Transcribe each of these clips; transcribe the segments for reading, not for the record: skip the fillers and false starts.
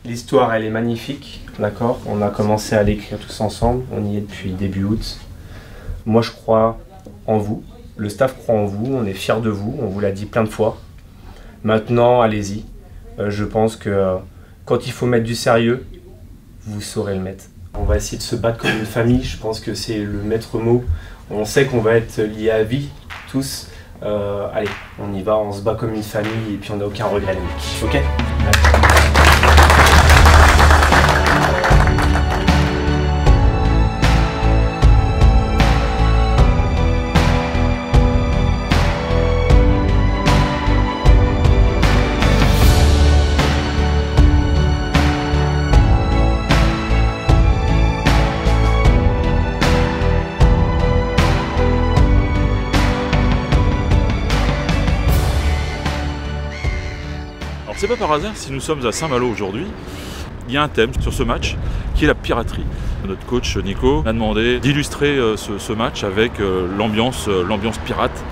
L'histoire, elle est magnifique, d'accord? On a commencé à l'écrire tous ensemble, on y est depuis début août. Moi, je crois en vous, le staff croit en vous, on est fiers de vous, on vous l'a dit plein de fois. Maintenant, allez-y. Je pense que quand il faut mettre du sérieux, vous saurez le mettre. On va essayer de se battre comme une famille, je pense que c'est le maître mot. On sait qu'on va être liés à vie, tous. Allez, on y va, on se bat comme une famille et puis on n'a aucun regret, les mecs. Ok? C'est pas par hasard si nous sommes à Saint-Malo aujourd'hui. Il y a un thème sur ce match qui est la piraterie. Notre coach Nico m'a demandé d'illustrer ce match avec l'ambiance pirate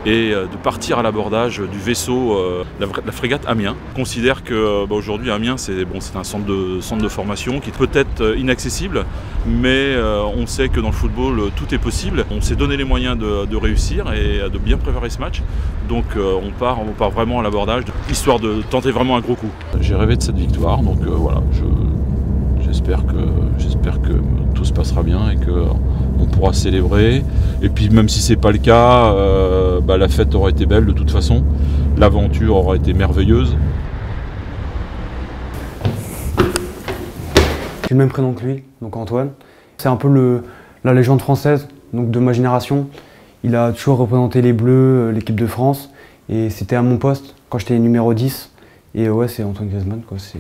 et de partir à l'abordage du vaisseau, la frégate Amiens. On considère qu'aujourd'hui Amiens c'est un centre de formation qui est peut-être inaccessible, mais on sait que dans le football tout est possible. On s'est donné les moyens de réussir et de bien préparer ce match. Donc on part vraiment à l'abordage, histoire de tenter vraiment un gros coup. J'ai rêvé de cette victoire, donc voilà, j'espère que tout se passera bien et qu'on pourra célébrer. Et puis même si c'est pas le cas, la fête aura été belle de toute façon, l'aventure aura été merveilleuse. J'ai le même prénom que lui, donc Antoine. C'est un peu la légende française, donc de ma génération. Il a toujours représenté les Bleus, l'équipe de France, et c'était à mon poste quand j'étais numéro 10. Et ouais, c'est Antoine Griezmann, quoi. C'est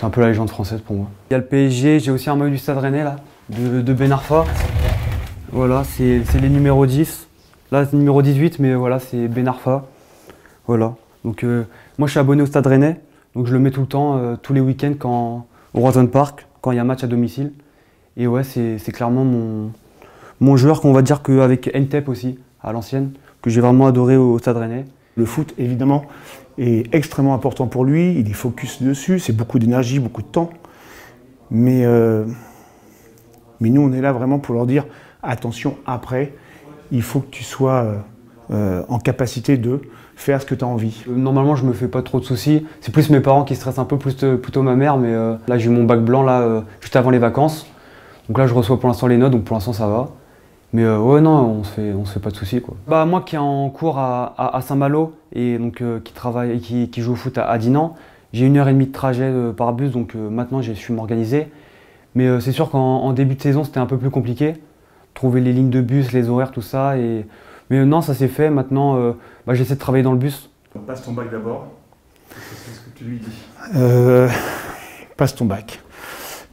un peu la légende française pour moi. Il y a le PSG, j'ai aussi un maillot du Stade Rennais là, de Ben Arfa. Voilà, c'est les numéros 10. Là, c'est numéro 18, mais voilà, c'est Ben Arfa. Voilà. Donc moi, je suis abonné au Stade Rennais, donc je le mets tout le temps, tous les week-ends au Roison Park, quand il y a un match à domicile. Et ouais, c'est clairement mon joueur qu'on va dire qu'avec Ntep aussi, à l'ancienne, que j'ai vraiment adoré au Stade Rennais. Le foot, évidemment, est extrêmement important pour lui, il est focus dessus, c'est beaucoup d'énergie, beaucoup de temps. Mais nous, on est là vraiment pour leur dire, attention, après, il faut que tu sois en capacité de faire ce que tu as envie. Normalement, je me fais pas trop de soucis. C'est plus mes parents qui stressent un peu, plutôt ma mère. Mais là, j'ai eu mon bac blanc là, juste avant les vacances. Donc là, je reçois pour l'instant les notes, donc pour l'instant, ça va. Mais ouais, non, on se fait pas de soucis, quoi. Bah, moi qui est en cours à Saint-Malo et donc qui travaille et qui joue au foot à Dinan, j'ai 1h30 de trajet par bus, donc maintenant, j'ai su m'organiser. Mais c'est sûr qu'en début de saison, c'était un peu plus compliqué. Trouver les lignes de bus, les horaires, tout ça. Mais non, ça s'est fait. Maintenant, j'essaie de travailler dans le bus. Passe ton bac d'abord. C'est ce que tu lui dis. Passe ton bac.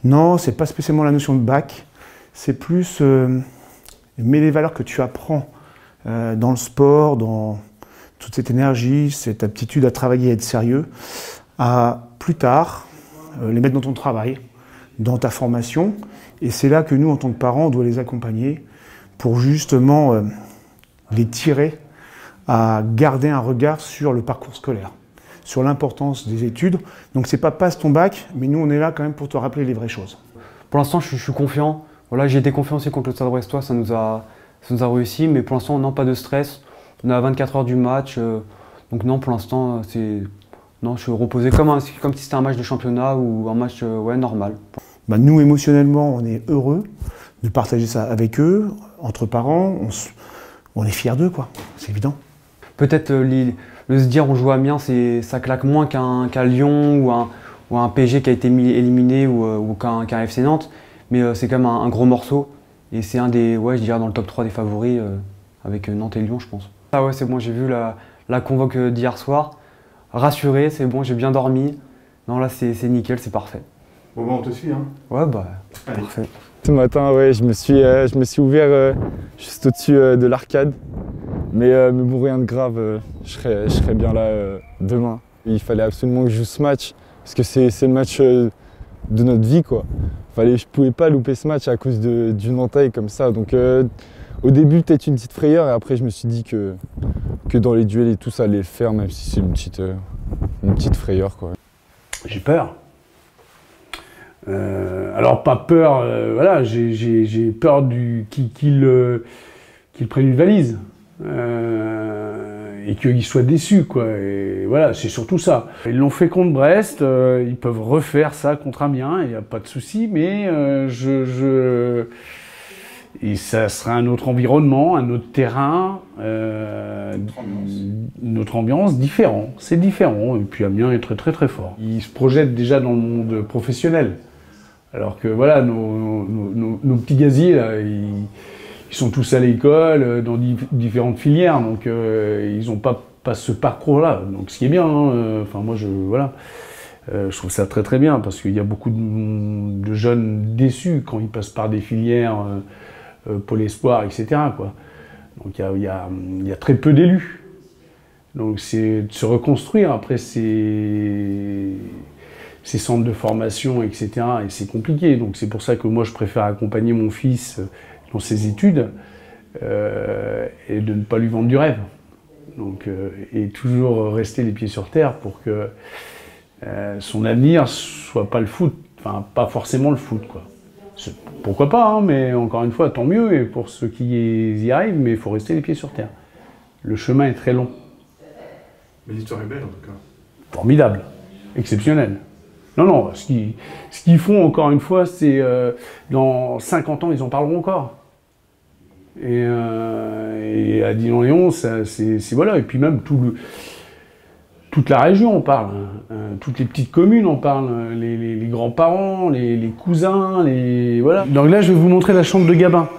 Non, c'est pas spécialement la notion de bac. C'est plus mais les valeurs que tu apprends dans le sport, dans toute cette énergie, cette aptitude à travailler et être sérieux, à plus tard les mettre dans ton travail, dans ta formation. Et c'est là que nous, en tant que parents, on doit les accompagner pour justement les tirer à garder un regard sur le parcours scolaire, sur l'importance des études. Donc c'est pas passe ton bac, mais nous on est là quand même pour te rappeler les vraies choses. Pour l'instant je suis confiant. Voilà, j'ai été confiant aussi contre le Stade Brestois, ça nous a réussi, mais pour l'instant non, pas de stress. On est à 24 heures du match, donc non, pour l'instant je suis reposé comme si c'était un match de championnat ou un match normal. Nous émotionnellement on est heureux de partager ça avec eux, entre parents, on est fiers d'eux, quoi, c'est évident. Peut-être le se dire on joue à Amiens, ça claque moins qu'un Lyon ou un PSG qui a été éliminé ou qu'un FC Nantes, mais c'est quand même un gros morceau et c'est un des, je dirais dans le top 3 des favoris avec Nantes et Lyon, je pense. Ah ouais, c'est bon, j'ai vu la convoque d'hier soir, rassuré, c'est bon, j'ai bien dormi. Non là c'est nickel, c'est parfait. Bon on te suit hein. Ouais allez. Parfait. Ce matin, ouais, je me suis ouvert juste au-dessus de l'arcade. Mais bon, rien de grave, je serai bien là demain. Il fallait absolument que je joue ce match, parce que c'est le match de notre vie, quoi. Je pouvais pas louper ce match à cause d'une entaille comme ça. Donc au début, peut-être une petite frayeur, et après je me suis dit que dans les duels et tout, ça allait le faire, même si c'est une petite frayeur, quoi. J'ai peur. Alors pas peur, voilà, j'ai peur qu'il prenne une valise et qu'il soit déçu, quoi. Et voilà, c'est surtout ça. Ils l'ont fait contre Brest, ils peuvent refaire ça contre Amiens, il n'y a pas de souci, mais et ça sera un autre environnement, un autre terrain, une autre ambiance, différent. C'est différent. Et puis Amiens est très très très fort. Ils se projettent déjà dans le monde professionnel. Alors que voilà, nos petits gaziers, là, ils sont tous à l'école, dans différentes filières, donc ils n'ont pas ce parcours-là. Donc ce qui est bien, hein, enfin moi voilà. Je trouve ça très très bien, parce qu'il y a beaucoup de jeunes déçus quand ils passent par des filières Pôle Espoir, etc., quoi. Donc il y a très peu d'élus. Donc c'est de se reconstruire après ces centres de formation, etc. Et c'est compliqué. Donc c'est pour ça que moi je préfère accompagner mon fils dans ses études et de ne pas lui vendre du rêve. Donc, et toujours rester les pieds sur terre pour que son avenir soit pas le foot. Enfin, pas forcément le foot, quoi. Pourquoi pas, hein, mais encore une fois, tant mieux, et pour ceux qui y arrivent, mais il faut rester les pieds sur terre. Le chemin est très long. Mais l'histoire est belle, en tout cas. Formidable, exceptionnel. Non, ce qu'ils font, encore une fois, c'est dans 50 ans, ils en parleront encore. Et à Dinan-Léon, c'est voilà, et puis même toute la région en parle, hein. Toutes les petites communes en parlent, les grands-parents, les cousins, voilà. Donc là, je vais vous montrer la chambre de Gabin.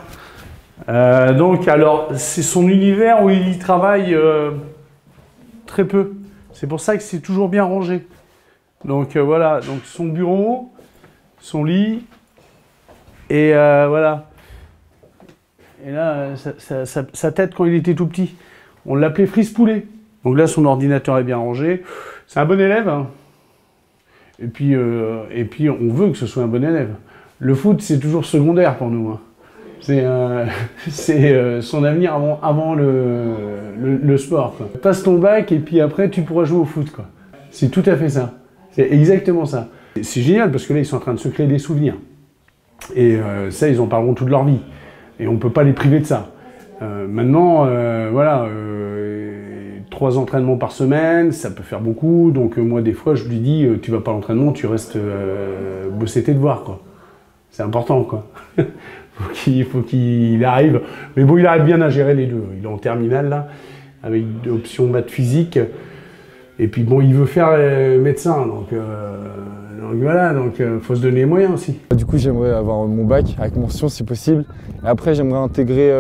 Donc, alors, c'est son univers où il y travaille très peu. C'est pour ça que c'est toujours bien rangé. Donc voilà, donc son bureau, son lit, et voilà. Et là, sa tête quand il était tout petit, on l'appelait Frise Poulet. Donc là, son ordinateur est bien rangé. C'est un bon élève, hein. Et puis on veut que ce soit un bon élève. Le foot, c'est toujours secondaire pour nous, hein. C'est son avenir avant le sport, quoi. Passe ton bac et puis après, tu pourras jouer au foot, quoi. C'est tout à fait ça. C'est exactement ça. C'est génial parce que là, ils sont en train de se créer des souvenirs. Et ça, ils en parleront toute leur vie. Et on ne peut pas les priver de ça. Maintenant, voilà, 3 entraînements par semaine, ça peut faire beaucoup. Donc moi, des fois, je lui dis, tu vas pas à l'entraînement, tu restes bosser tes devoirs, quoi. C'est important, quoi. faut qu'il arrive. Mais bon, il arrive bien à gérer les deux. Il est en terminale, là, avec option maths physique. Et puis bon, il veut faire médecin, donc voilà, donc faut se donner les moyens aussi. Du coup, j'aimerais avoir mon bac avec mention si possible. Et après, j'aimerais intégrer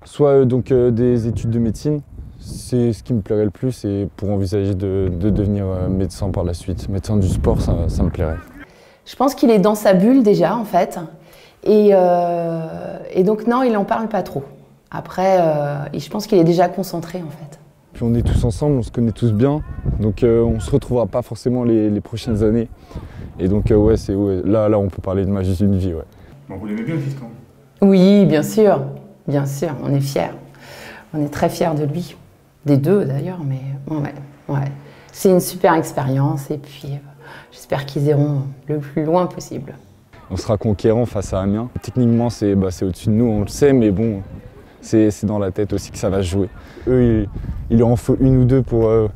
soit des études de médecine, c'est ce qui me plairait le plus, et pour envisager de devenir médecin par la suite. Médecin du sport, ça me plairait. Je pense qu'il est dans sa bulle déjà, en fait. Et donc non, il n'en parle pas trop. Après, je pense qu'il est déjà concentré, en fait. Puis on est tous ensemble, on se connaît tous bien, donc on se retrouvera pas forcément les prochaines années. Et donc ouais, là on peut parler de ma vie d'une vie, ouais. Bon, vous l'aimez bien le fils quand même? Oui, bien sûr, on est fiers. On est très fiers de lui, des deux d'ailleurs, mais ouais. C'est une super expérience et puis j'espère qu'ils iront le plus loin possible. On sera conquérant face à Amiens. Techniquement, c'est au-dessus de nous, on le sait, mais bon, c'est dans la tête aussi que ça va se jouer. Eux, il leur en faut une ou deux pour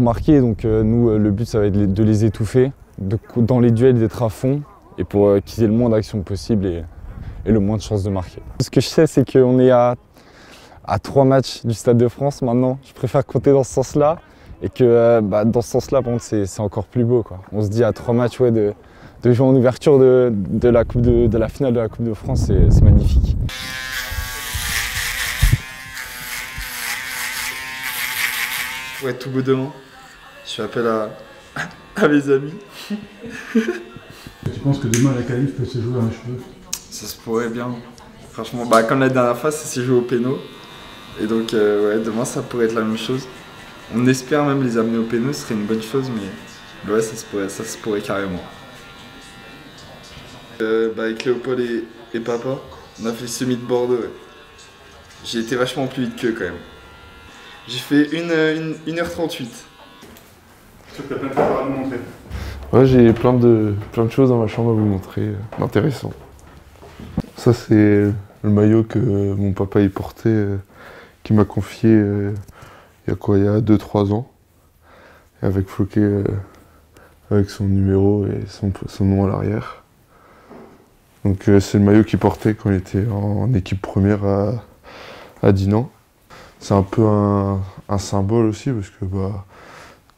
marquer, donc nous, le but, ça va être de les étouffer, dans les duels, d'être à fond, et pour qu'ils aient le moins d'actions possible et le moins de chances de marquer. Ce que je sais, c'est qu'on est à 3 matchs du Stade de France maintenant. Je préfère compter dans ce sens-là, et que dans ce sens-là, par contre, c'est encore plus beau, quoi. On se dit à 3 matchs, ouais, de jouer en ouverture de la finale de la Coupe de France, c'est magnifique. Pour être tout beau demain, je fais appel à mes amis. Tu penses que demain la qualif peut se jouer à un cheveu? Ça se pourrait bien. Franchement, comme la dernière fois, ça s'est joué au péno. Et donc, ouais, demain ça pourrait être la même chose. On espère même les amener au péno, ce serait une bonne chose, mais ouais, ça se pourrait carrément. Avec Léopold et papa, on a fait le semi de Bordeaux. Ouais. J'ai été vachement plus vite qu'eux quand même. J'ai fait 1h38. Sauf que t'as plein de choses à nous montrer. Ouais, j'ai plein de choses dans ma chambre à vous montrer, d'intéressant. Ça, c'est le maillot que mon papa y portait, qui m'a confié il y a 2-3 ans, avec floqué avec son numéro et son nom à l'arrière. Donc c'est le maillot qu'il portait quand il était en équipe première à Dinan. C'est un peu un symbole aussi parce que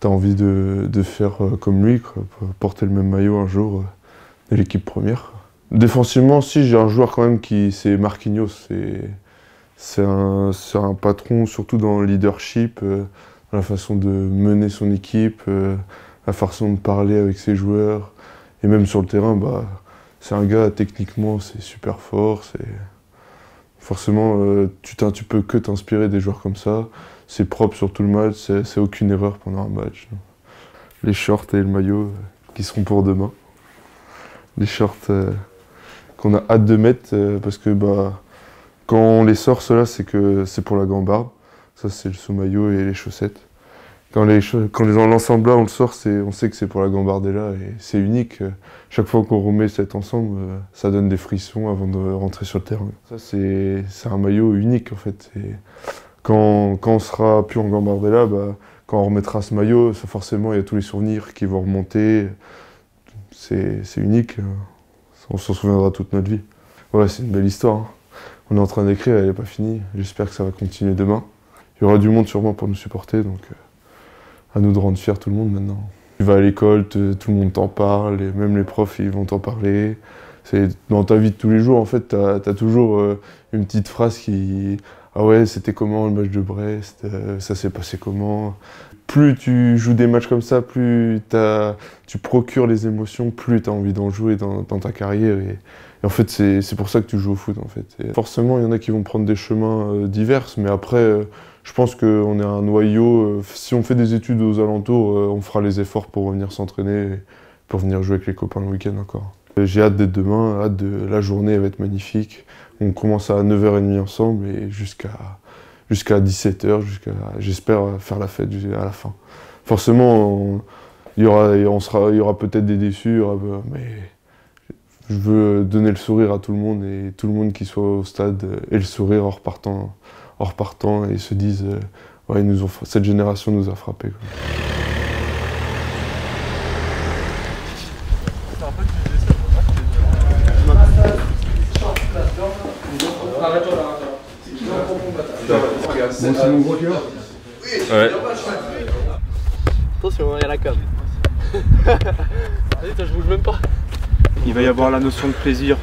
tu as envie de faire comme lui, quoi, porter le même maillot un jour de l'équipe première. Défensivement, si, j'ai un joueur quand même c'est Marquinhos. C'est un patron, surtout dans le leadership, dans la façon de mener son équipe, la façon de parler avec ses joueurs. Et même sur le terrain, c'est un gars, techniquement, c'est super fort. Forcément, tu peux que t'inspirer des joueurs comme ça. C'est propre sur tout le match, c'est aucune erreur pendant un match. Les shorts et le maillot qui seront pour demain. Les shorts qu'on a hâte de mettre parce que quand on les sort, ceux-là, c'est pour la gambarde. Ça, c'est le sous-maillot et les chaussettes. Quand l'ensemble là, on le sort, on sait que c'est pour la gambardella et c'est unique. Chaque fois qu'on remet cet ensemble, ça donne des frissons avant de rentrer sur le terrain. Ça, c'est un maillot unique en fait. Quand on sera plus en gambardella, quand on remettra ce maillot, forcément, il y a tous les souvenirs qui vont remonter. C'est unique. On s'en souviendra toute notre vie. Ouais, c'est une belle histoire. Hein. On est en train d'écrire, elle n'est pas finie. J'espère que ça va continuer demain. Il y aura du monde sûrement pour nous supporter, donc à nous de rendre fiers tout le monde maintenant. Tu vas à l'école, tout le monde t'en parle, et même les profs ils vont t'en parler. Dans ta vie de tous les jours, en fait, t'as toujours une petite phrase qui... Ah ouais, c'était comment le match de Brest, ça s'est passé comment. Plus tu joues des matchs comme ça, plus tu procures les émotions, plus tu as envie d'en jouer dans ta carrière. Et en fait, c'est pour ça que tu joues au foot. En fait. Et forcément, il y en a qui vont prendre des chemins divers, mais après, je pense qu'on est un noyau. Si on fait des études aux alentours, on fera les efforts pour revenir s'entraîner, pour venir jouer avec les copains le week-end encore. J'ai hâte d'être demain, la journée elle va être magnifique. On commence à 9h30 ensemble et jusqu'à 17h, j'espère faire la fête à la fin. Forcément, il y aura peut-être des déçus, mais je veux donner le sourire à tout le monde et tout le monde qui soit au stade ait le sourire en repartant et se disent ouais, cette génération nous a frappés. Bon, c'est mon gros cœur. Ouais. Attention, il y a la cam. Vas-y, toi, je bouge même pas. Il va y avoir la notion de plaisir,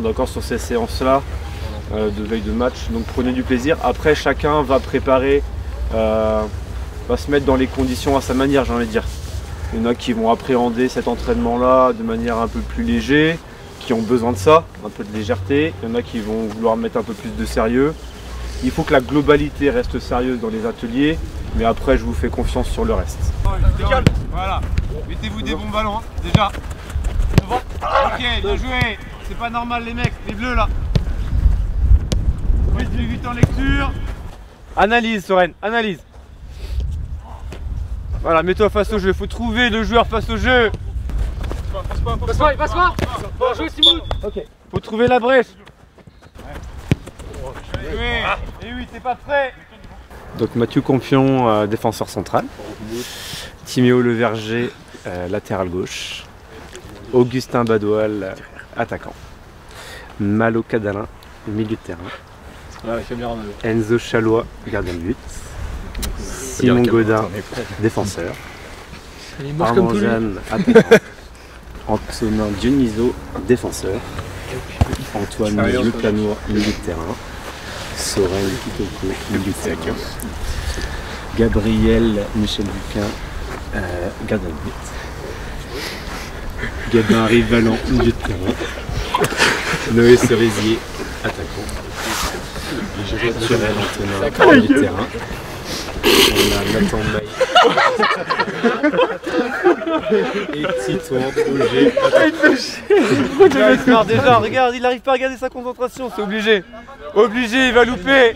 d'accord, sur ces séances-là, de veille de match. Donc prenez du plaisir. Après, chacun va préparer, va se mettre dans les conditions à sa manière, j'ai envie de dire. Il y en a qui vont appréhender cet entraînement-là de manière un peu plus légère, qui ont besoin de ça, un peu de légèreté. Il y en a qui vont vouloir mettre un peu plus de sérieux. Il faut que la globalité reste sérieuse dans les ateliers, mais après je vous fais confiance sur le reste. Voilà, mettez-vous des bons ballons, déjà. Ok, bien joué. C'est pas normal les mecs, les bleus là. Plus vite en lecture. Analyse, Soren, analyse. Voilà, mets-toi face au jeu, faut trouver le joueur face au jeu. Passe-moi. Bon, jouer Simon. Ok. Faut trouver la brèche. Et oui, t'es pas prêt. Donc Mathieu Campion, défenseur central. Timéo Leverger, latéral gauche. Augustin Badoal, attaquant. Malo Cadalin, milieu de terrain. Enzo Chalois, gardien de but. Simon Godin, défenseur. Armand Jeanne, attaquant. Antonin Dioniso, défenseur. Antoine Le Planois, milieu de terrain. Soren Kitoko, milieu de terrain. Gabriel Michel Buquin, gardien de but. Gabin Rivalan, milieu de terrain. Noé Cerisier, attaquant. Turel Antonin, milieu de terrain. On a Nathan Maï. Et Titouan Auger. Il fait chier. Pourquoi tu veux se faire déjà? Regarde, il n'arrive pas à garder sa concentration, c'est obligé. Obligé, il va louper.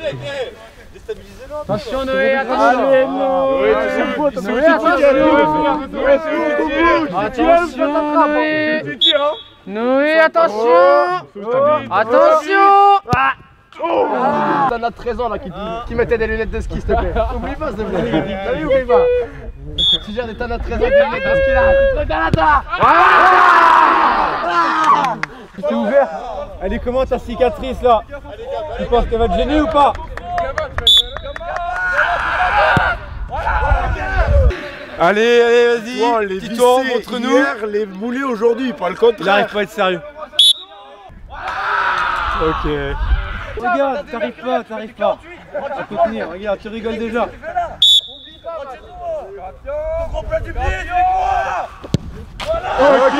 Déstabilisez-le. Attention Noé, attention. Allez Noé, attention Noé. Noé, attention. Attention. T'as notre 13 ans là qui mettait des lunettes de ski, s'il te plaît. Oublie pas, s'il te plaît. T'as vu, oublie pas. Tu gères des tas de 13 ans qui lunettes de ski là. Le Canada. T'es ouvert. Elle est comment ta cicatrice là? Tu penses qu'elle va te gêner ou pas? Allez, vas-y. Petit tour, montre-nous. Hier, les moulés aujourd'hui, pas le contraire. Il arrive pas à être sérieux. Ok. Regarde, t'arrives pas à te tenir, regarde, tu rigoles déjà. Ok.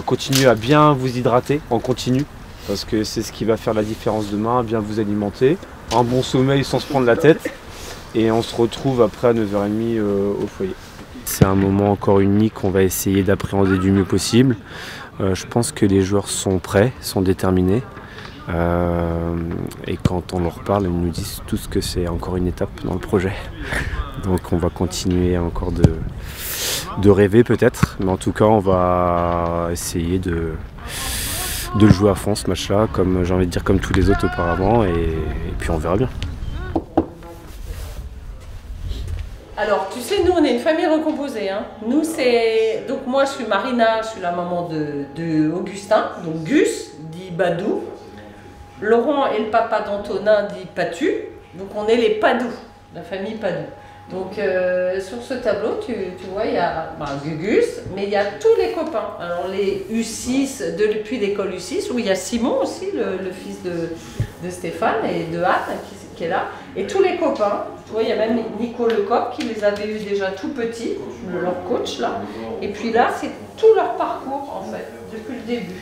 Continuez à bien vous hydrater en continu, parce que c'est ce qui va faire la différence demain, bien vous alimenter, un bon sommeil sans se prendre la tête, et on se retrouve après à 9h30 au foyer. C'est un moment encore unique, on va essayer d'appréhender du mieux possible. Je pense que les joueurs sont prêts, sont déterminés, et quand on leur parle, ils nous disent tous que c'est encore une étape dans le projet. Donc on va continuer encore de rêver peut-être, mais en tout cas on va essayer de le jouer à fond ce match-là, comme j'ai envie de dire comme tous les autres auparavant, et puis on verra bien. Alors tu sais, nous on est une famille recomposée, hein. Nous c'est, donc moi je suis Marina, je suis la maman de Augustin, donc Gus dit Badou, Laurent est le papa d'Antonin dit Patu, donc on est les Padou, la famille Padou. Donc sur ce tableau, tu vois, il y a Gugus, mais il y a tous les copains. Alors les U6, depuis l'école U6, où il y a Simon aussi, le fils de Stéphane et de Anne qui est là. Et tous les copains, tu vois, il y a même Nico Lecop qui les avait eu déjà tout petits, leur coach là. Et puis là, c'est tout leur parcours en fait, depuis le début.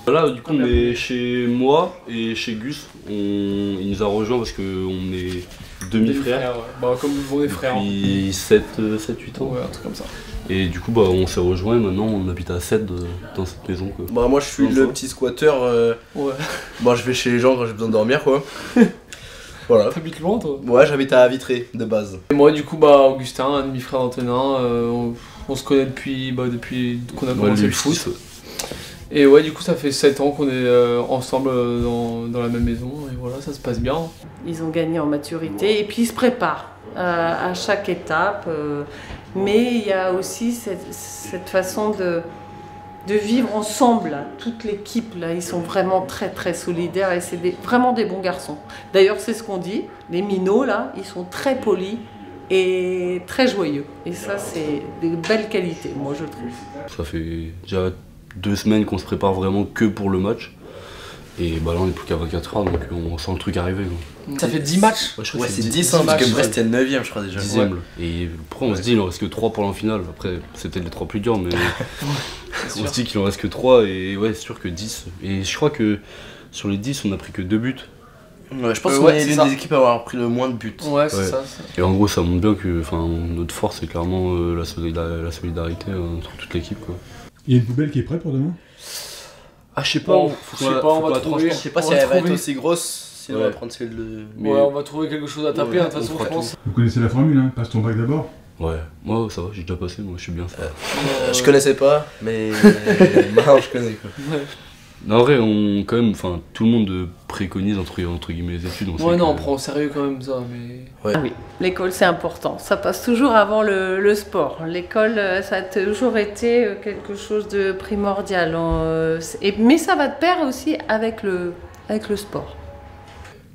Là, du coup, on est chez moi et chez Gus. Il nous a rejoint parce qu'on est demi-frères. Ouais. Bah, comme on est frères. Depuis 7-8 ans. Ouais, un truc comme ça. Et du coup, bah, on s'est rejoint et maintenant on habite à 7 dans cette maison. Quoi. Bah, moi je suis le petit squatter. Ouais. Bah, je vais chez les gens quand j'ai besoin de dormir quoi. Voilà. T'habites loin toi? Ouais, j'habite à Vitré de base. Et moi, du coup, bah, Augustin, un demi-frère d'Antonin, on se connaît depuis qu'on a commencé le foot. Et ouais, du coup, ça fait 7 ans qu'on est ensemble dans la même maison, et voilà, ça se passe bien. Ils ont gagné en maturité, et puis ils se préparent à chaque étape. Mais il y a aussi cette façon de vivre ensemble, là. Toute l'équipe, là, ils sont vraiment très très solidaires, et c'est vraiment des bons garçons. D'ailleurs, c'est ce qu'on dit, les minots, là, ils sont très polis et très joyeux. Et ça, c'est de belles qualités, moi, je trouve. Ça fait déjà 2 semaines qu'on se prépare vraiment que pour le match. Et bah là on est plus qu'à 24 heures, donc on sent le truc arriver. Quoi. Ça fait 10 matchs? Ouais, c'est 10 hein, parce que Brest est le 9ème je crois déjà. 10ème. Ouais. Et après on se dit il en reste que 3 pour la finale. Après c'était les 3 plus durs, mais on se dit qu'il en reste que 3 et ouais c'est sûr que 10. Et je crois que sur les 10 on a pris que 2 buts. Ouais, je pense qu'on est l'une des équipes à avoir pris le moins de buts. Ouais, c'est ça. Et en gros ça montre bien que notre force c'est clairement la solidarité entre toute l'équipe. Il y a une poubelle qui est prête pour demain? Ah je sais pas, on va trouver. Je sais pas si elle va être aussi grosse, sinon on va prendre celle de... Ouais, on va trouver quelque chose à taper, de toute façon je pense. Vous connaissez la formule, hein? Passe ton bac d'abord? Ouais, moi ça va, j'ai déjà passé, moi je suis bien. Je connaissais pas, mais maintenant je connais quoi. Ouais. En vrai, quand même, tout le monde préconise entre guillemets les études. Ouais, non, on prend au sérieux quand même ça, mais... Ouais. Ah oui, l'école c'est important, ça passe toujours avant le sport. L'école, ça a toujours été quelque chose de primordial. Mais ça va de pair aussi avec le sport.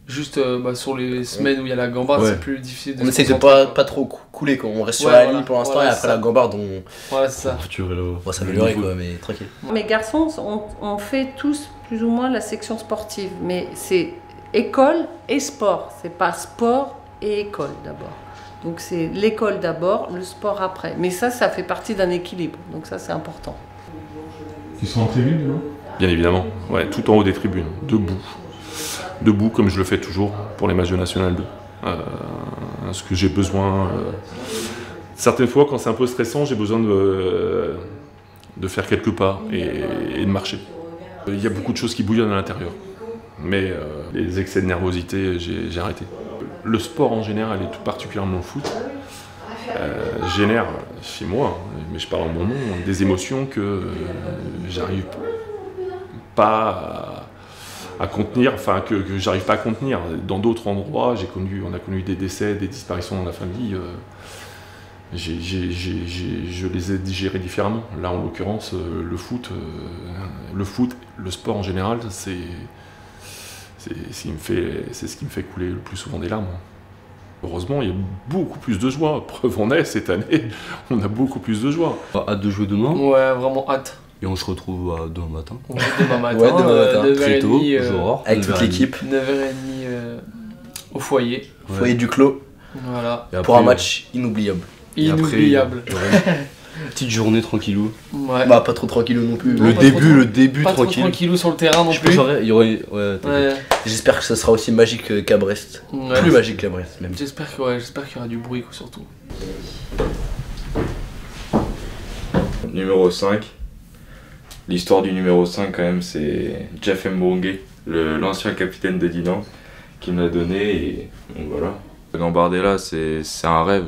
Juste sur les semaines où il y a la gambarde, c'est plus difficile de on essaie de pas trop couler quoi. On reste sur la ligne pour l'instant et après la gambarde on... Voilà, c'est ça. On va s'améliorer quoi, mais tranquille. Mes garçons, on fait tous plus ou moins la section sportive, mais c'est école et sport. C'est pas sport et école d'abord. Donc c'est l'école d'abord, le sport après. Mais ça fait partie d'un équilibre, donc ça c'est important. Ils sont en tribune demain? Bien évidemment, ouais, tout en haut des tribunes, debout comme je le fais toujours pour les matchs de National 2. Parce que j'ai besoin, certaines fois quand c'est un peu stressant, j'ai besoin de faire quelques pas et de marcher. Il y a beaucoup de choses qui bouillonnent à l'intérieur, mais les excès de nervosité, j'ai arrêté. Le sport en général, et tout particulièrement le foot, génère chez moi, mais je parle en mon nom, des émotions que j'arrive pas à contenir, enfin que j'arrive pas à contenir. Dans d'autres endroits, on a connu des décès, des disparitions dans la famille. Je les ai digérés différemment. Là, en l'occurrence, le foot, le sport en général, c'est ce qui me fait couler le plus souvent des larmes. Heureusement, il y a beaucoup plus de joie. Preuve en est, cette année, on a beaucoup plus de joie. Hâte de jouer demain. Ouais, vraiment hâte. Et on se retrouve demain matin. Ouais, demain matin, ouais, demain matin. Très tôt, avec toute l'équipe. 9h30 au foyer. Ouais. Foyer du clos. Voilà. Après, pour un match inoubliable. Inoubliable. Petite journée tranquillou. Ouais. Bah pas trop tranquillou non plus. Non, le début pas tranquille. Trop tranquillou sur le terrain non plus. Il y aurait, ouais. J'espère que ça sera aussi magique qu'à Brest. Ouais. Plus magique qu'à Brest même. J'espère qu'il y aura du bruit surtout. Numéro 5. L'histoire du numéro 5 quand même, c'est Jeff Mbongue, l'ancien capitaine de Dinan, qui me l'a donné et donc voilà. Gambardella, c'est un rêve.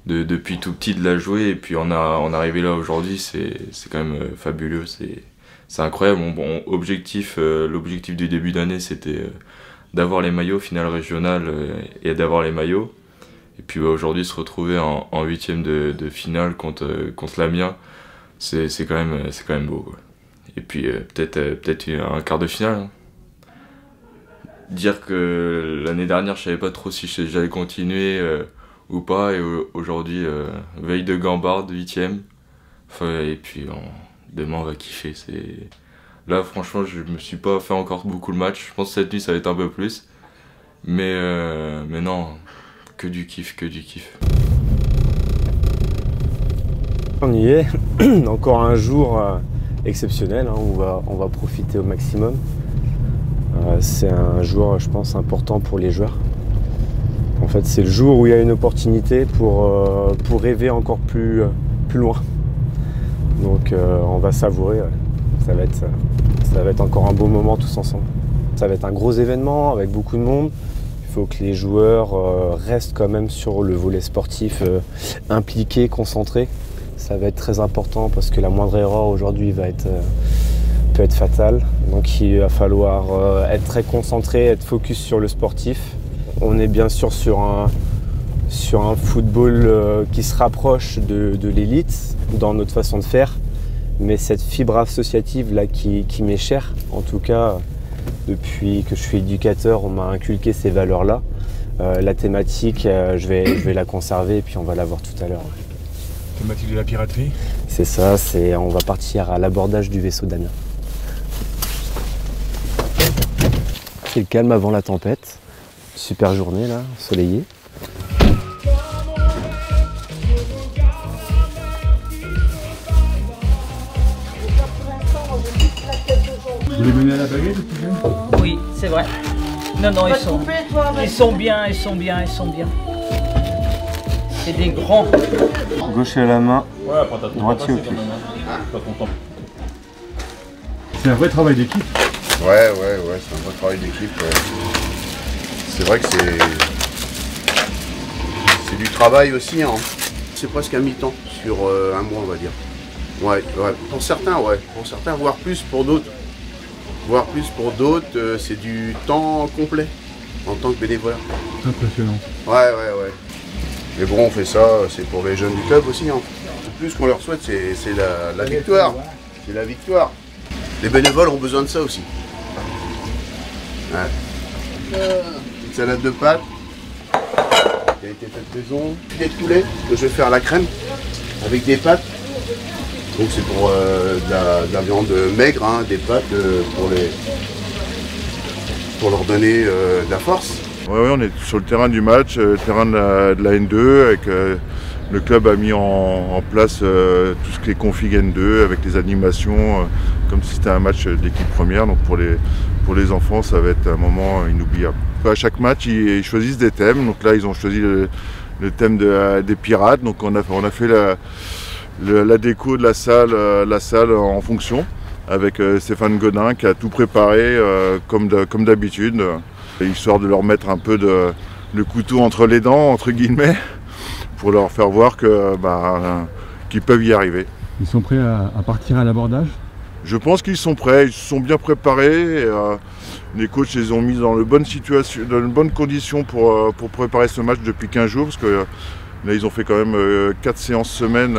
Depuis tout petit de la jouer et puis on arrivé là aujourd'hui, c'est quand même fabuleux, c'est incroyable. Bon, l'objectif du début d'année c'était d'avoir les maillots finale régionale et d'avoir les maillots. Et puis aujourd'hui se retrouver en 8e de finale contre l'Amiens, c'est quand même beau quoi. Et puis peut-être un quart de finale. Hein. Dire que l'année dernière je savais pas trop si j'allais continuer ou pas, et aujourd'hui veille de Gambarde, 8e, et puis demain on va kiffer. Là franchement je me suis pas fait encore beaucoup le match, je pense que cette nuit ça va être un peu plus, mais non, que du kiff. On y est, encore un jour exceptionnel, hein, où on va profiter au maximum. C'est un jour, je pense, important pour les joueurs. En fait, c'est le jour où il y a une opportunité pour rêver encore plus loin. Donc on va savourer, ça va être encore un beau moment tous ensemble. Ça va être un gros événement avec beaucoup de monde. Il faut que les joueurs restent quand même sur le volet sportif impliqués, concentrés. Ça va être très important parce que la moindre erreur aujourd'hui peut être fatale. Donc il va falloir être très concentré, être focus sur le sportif. On est bien sûr sur un football qui se rapproche de l'élite dans notre façon de faire, mais cette fibre associative là qui m'est chère, en tout cas depuis que je suis éducateur, on m'a inculqué ces valeurs là. La thématique, je vais la conserver et puis on va la voir tout à l'heure. Thématique de la piraterie? C'est ça, on va partir à l'abordage du vaisseau d'Amiens. C'est le calme avant la tempête. Super journée là, ensoleillée. Vous les menez à la baguette ou plus jeune? Oui, c'est vrai. Non, ils sont bien. C'est des grands. Gaucher à la main, droitier au pied. C'est un vrai travail d'équipe. Ouais, c'est un vrai travail d'équipe. C'est vrai que c'est du travail aussi, hein. C'est presque un mi-temps sur un mois, on va dire. Ouais. Pour certains, voire plus pour d'autres. C'est du temps complet en tant que bénévole. Impressionnant. Ouais. Mais bon, on fait ça, c'est pour les jeunes du club aussi, hein. Le plus qu'on leur souhaite, c'est la victoire. C'est la victoire. Les bénévoles ont besoin de ça aussi. Ouais. Une salade de pâtes qui a été faite maison, filet de poulet que je vais faire à la crème avec des pâtes. Donc c'est pour de la viande maigre, hein, des pâtes pour leur donner de la force. Ouais, on est sur le terrain du match, le terrain de la N2, avec le club a mis en place tout ce qui est config N2 avec les animations, comme si c'était un match d'équipe première. Donc pour les enfants, ça va être un moment inoubliable. À chaque match, ils choisissent des thèmes. Donc là, ils ont choisi le thème des pirates. Donc on a fait la déco de la salle en fonction, avec Stéphane Godin qui a tout préparé comme d'habitude, histoire de leur mettre un peu le couteau entre les dents, entre guillemets, pour leur faire voir qu'ils peuvent y arriver. Ils sont prêts à partir à l'abordage? Je pense qu'ils sont prêts, ils se sont bien préparés. Les coachs les ont mis dans de bonnes conditions pour préparer ce match depuis 15 jours, parce que là ils ont fait quand même 4 séances semaine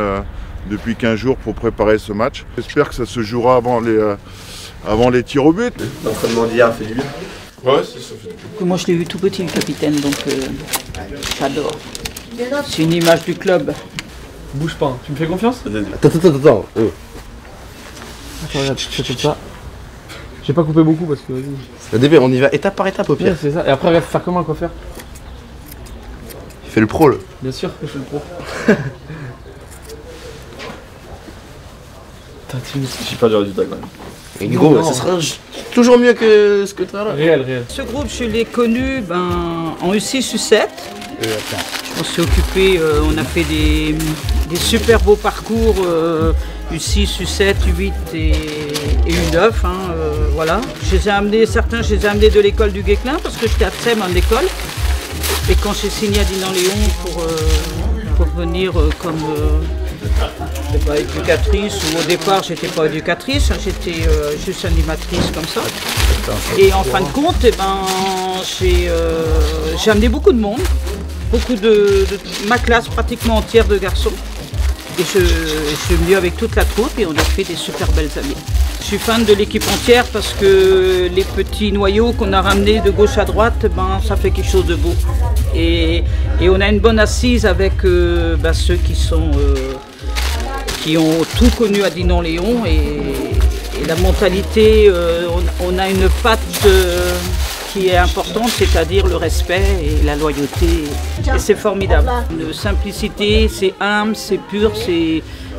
depuis 15 jours pour préparer ce match. J'espère que ça se jouera avant les tirs au but. L'entraînement d'hier a fait du bien. Ouais, ça fait du bien. Moi je l'ai vu tout petit, le capitaine, donc j'adore. C'est une image du club. Bouge pas, tu me fais confiance? Attends. Attends, pas. J'ai pas coupé beaucoup parce que. Le début, on y va étape par étape au pire. Ouais, c'est ça. Et après, regarde, faire comment le coiffeur? Il fait le pro, là. Bien sûr que je fais le pro. J'ai pas du résultat quand même. Et gros, ça sera toujours mieux que ce que tu as là. Réel. Ce groupe, je l'ai connu en U6, U7. On s'est occupé, on a fait des super beaux parcours U6, U7, U8 et U9. Voilà. Certains, je les ai amenés de l'école du Guesclin parce que j'étais à Tsem en école. Et quand j'ai signé à Dinan-Léon pour venir comme éducatrice, ou au départ j'étais pas éducatrice, j'étais juste animatrice comme ça. Et en fin de compte, j'ai amené beaucoup de monde. Beaucoup de ma classe pratiquement entière de garçons. Et je suis venu avec toute la troupe et on a fait des super belles années. Je suis fan de l'équipe entière parce que les petits noyaux qu'on a ramenés de gauche à droite, ça fait quelque chose de beau. Et on a une bonne assise avec ceux qui ont tout connu à Dinan-Léon et la mentalité, on a une patte qui est importante, c'est-à-dire le respect et la loyauté. Et c'est formidable. Une simplicité, c'est humble, c'est pur,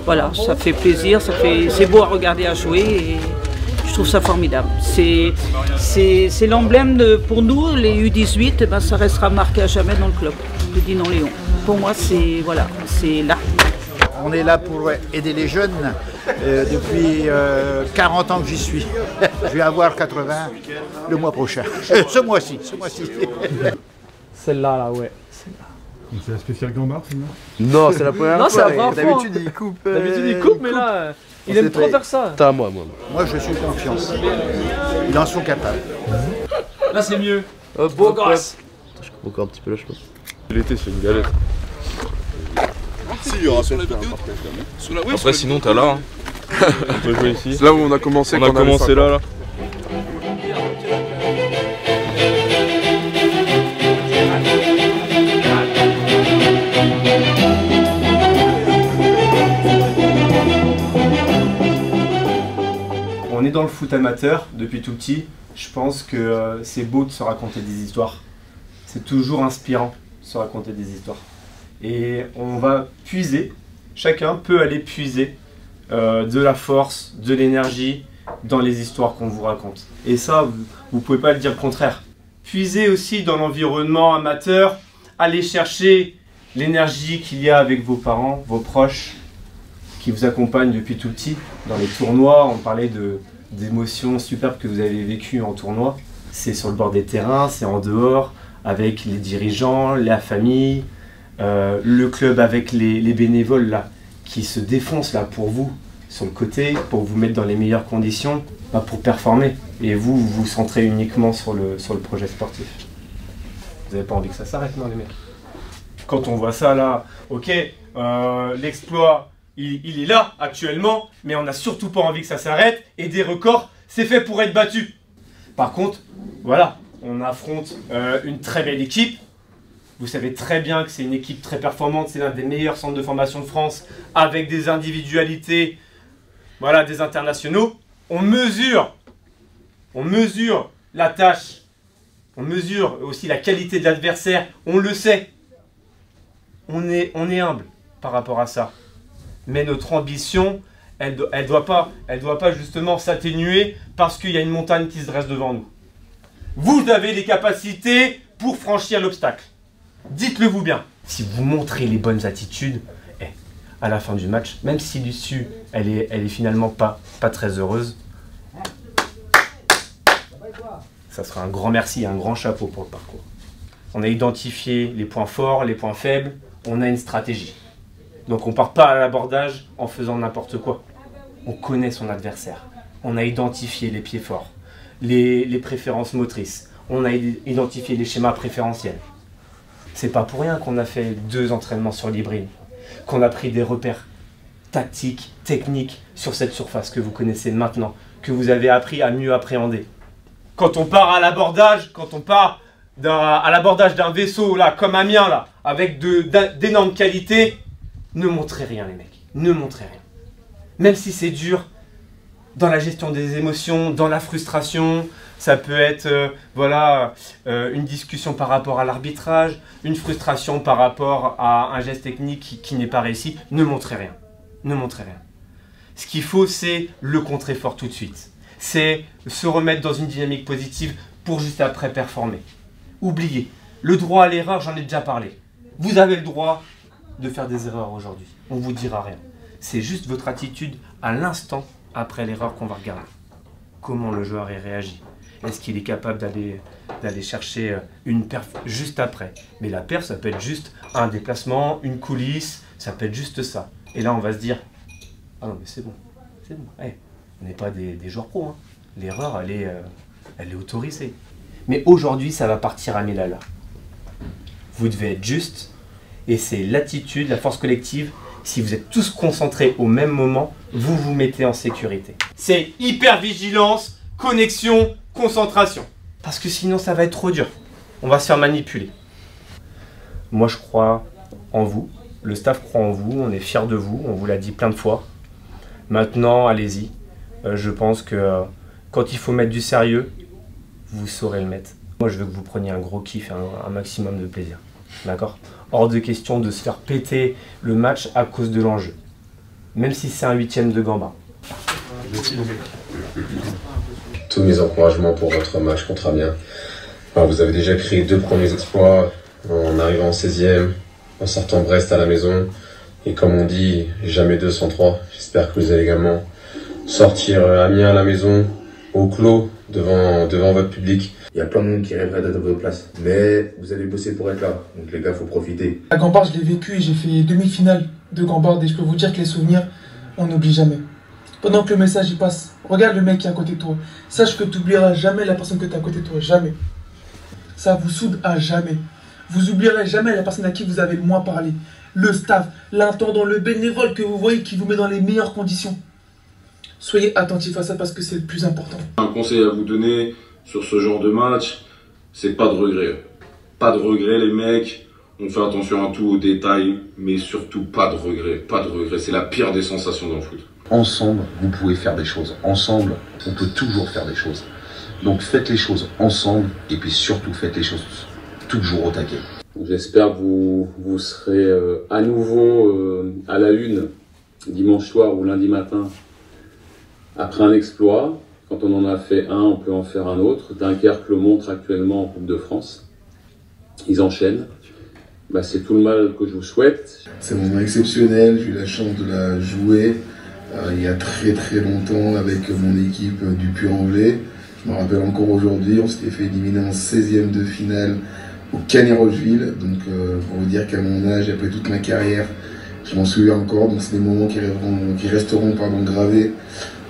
voilà, ça fait plaisir, c'est beau à regarder à jouer et je trouve ça formidable. C'est l'emblème pour nous, les U18, ça restera marqué à jamais dans le club de Dinan-Léon. Pour moi, c'est là. On est là pour aider les jeunes depuis 40 ans que j'y suis. Je vais avoir 80 le mois prochain. Ce mois-ci. Celle-là, là, ouais. C'est la spéciale Gambard, celle-là? Non, c'est la première fois. Non, c'est la première fois. D'habitude, il coupe. D'habitude, il coupe, mais là, il aime trop faire ça. T'as moi. Moi, je suis confiance. Ils en sont capables. Là, c'est mieux. Beau gosse. Je coupe encore un petit peu là, je pense. L'été, c'est une galette. Si, il y aura sur la vidéo. Après, sinon, t'as là. On peut jouer ici. C'est là où on a commencé. On a commencé là. On est dans le foot amateur depuis tout petit. Je pense que c'est beau de se raconter des histoires. C'est toujours inspirant de se raconter des histoires. Et on va puiser, chacun peut aller puiser de la force, de l'énergie dans les histoires qu'on vous raconte. Et ça, vous ne pouvez pas le dire le contraire. Puiser aussi dans l'environnement amateur, aller chercher l'énergie qu'il y a avec vos parents, vos proches, qui vous accompagnent depuis tout petit. Dans les tournois, on parlait d'émotions superbes que vous avez vécues en tournoi. C'est sur le bord des terrains, c'est en dehors, avec les dirigeants, la famille, le club avec les bénévoles là, qui se défoncent là pour vous, sur le côté, pour vous mettre dans les meilleures conditions, pour performer. Et vous vous centrez uniquement sur le projet sportif. Vous n'avez pas envie que ça s'arrête, non les mecs? Quand on voit ça là, ok, l'exploit, il est là actuellement, mais on n'a surtout pas envie que ça s'arrête, et des records, c'est fait pour être battu. Par contre, voilà, on affronte une très belle équipe. Vous savez très bien que c'est une équipe très performante, c'est l'un des meilleurs centres de formation de France, avec des individualités, voilà, des internationaux. On mesure la tâche, on mesure aussi la qualité de l'adversaire, on le sait. On est humble par rapport à ça. Mais notre ambition, elle doit pas justement s'atténuer parce qu'il y a une montagne qui se dresse devant nous. Vous avez les capacités pour franchir l'obstacle. Dites-le vous bien. Si vous montrez les bonnes attitudes, à la fin du match, même si l'issue, elle est finalement pas très heureuse, ça sera un grand merci et un grand chapeau pour le parcours. On a identifié les points forts, les points faibles, on a une stratégie. Donc on ne part pas à l'abordage en faisant n'importe quoi. On connaît son adversaire. On a identifié les pieds forts, les préférences motrices. On a identifié les schémas préférentiels. C'est pas pour rien qu'on a fait 2 entraînements sur l'hybride, qu'on a pris des repères tactiques, techniques sur cette surface que vous connaissez maintenant, que vous avez appris à mieux appréhender. Quand on part à l'abordage, à l'abordage d'un vaisseau là, comme un mien là, avec d'énormes qualités, ne montrez rien les mecs, ne montrez rien. Même si c'est dur, dans la gestion des émotions, dans la frustration, ça peut être une discussion par rapport à l'arbitrage, une frustration par rapport à un geste technique qui n'est pas réussi, ne montrez rien, ne montrez rien. Ce qu'il faut, c'est le contrer fort tout de suite. C'est se remettre dans une dynamique positive pour juste après performer. Oubliez, le droit à l'erreur, j'en ai déjà parlé. Vous avez le droit de faire des erreurs aujourd'hui, on ne vous dira rien. C'est juste votre attitude à l'instant après l'erreur qu'on va regarder. Comment le joueur y réagit. Est-ce qu'il est capable d'aller chercher une perf juste après? Mais la perf, ça peut être juste un déplacement, une coulisse, ça peut être juste ça. Et là, on va se dire, ah non mais c'est bon, c'est bon. Hey, on n'est pas des joueurs pros, hein. L'erreur, elle est autorisée. Mais aujourd'hui, ça va partir à 1000 à l'heure. Vous devez être juste, et c'est l'attitude, la force collective. Si vous êtes tous concentrés au même moment, vous vous mettez en sécurité. C'est hyper-vigilance, connexion, concentration. Parce que sinon, ça va être trop dur. On va se faire manipuler. Moi, je crois en vous. Le staff croit en vous. On est fiers de vous. On vous l'a dit plein de fois. Maintenant, allez-y. Je pense que quand il faut mettre du sérieux, vous saurez le mettre. Moi, je veux que vous preniez un gros kiff et un maximum de plaisir. D'accord ? Hors de question de se faire péter le match à cause de l'enjeu. Même si c'est un 8e de Gambard. Tous mes encouragements pour votre match contre Amiens. Alors, vous avez déjà créé 2 premiers exploits en arrivant en 16e, en sortant Brest à la maison. Et comme on dit, jamais 2 sans 3. J'espère que vous allez également sortir Amiens à la maison, au clos, devant votre public. Il y a plein de monde qui rêverait d'être à votre place. Mais vous allez bosser pour être là. Donc les gars, faut profiter. À Gambard, je l'ai vécu et j'ai fait demi-finale de Gambard. Et je peux vous dire que les souvenirs, on n'oublie jamais. Pendant que le message y passe, regarde le mec qui est à côté de toi. Sache que tu n'oublieras jamais la personne que tu as à côté de toi. Jamais. Ça vous soude à jamais. Vous oublierez jamais la personne à qui vous avez le moins parlé. Le staff, l'intendant, le bénévole que vous voyez qui vous met dans les meilleures conditions. Soyez attentifs à ça parce que c'est le plus important. Un conseil à vous donner sur ce genre de match, c'est pas de regret. Pas de regret les mecs, on fait attention à tout, aux détails, mais surtout pas de regret. Pas de regret, c'est la pire des sensations dans le foot. Ensemble, vous pouvez faire des choses. Ensemble, on peut toujours faire des choses. Donc faites les choses ensemble et puis surtout faites les choses toujours au taquet. J'espère que vous serez à nouveau à la une dimanche soir ou lundi matin après un exploit. Quand on en a fait un, on peut en faire un autre. Dunkerque le montre actuellement en Coupe de France. Ils enchaînent. C'est tout le mal que je vous souhaite. C'est un moment exceptionnel, j'ai eu la chance de la jouer il y a très longtemps avec mon équipe du Puy-en-Velay. Je me rappelle encore aujourd'hui, on s'était fait éliminer en 16e de finale au Canet-Rocheville. Donc pour vous dire qu'à mon âge, après toute ma carrière, je m'en souviens encore. Donc c'est des moments qui resteront gravés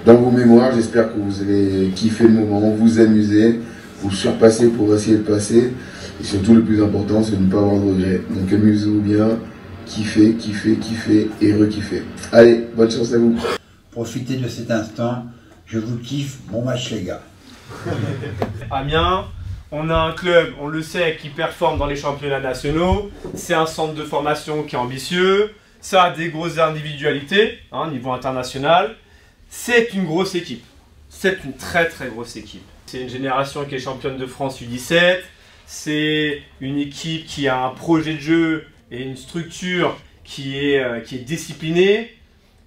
dans vos mémoires. J'espère que vous allez kiffer le moment, vous amuser, vous surpasser pour essayer de passer. Et surtout le plus important, c'est de ne pas avoir de regrets. Donc amusez-vous bien, kiffez et rekiffez. Allez, bonne chance à vous. Profitez de cet instant, je vous kiffe, bon match les gars. Amiens, on a un club, on le sait, qui performe dans les championnats nationaux. C'est un centre de formation qui est ambitieux. Ça a des grosses individualités, niveau international. C'est une grosse équipe. C'est une très grosse équipe. C'est une génération qui est championne de France U17. C'est une équipe qui a un projet de jeu et une structure qui est disciplinée.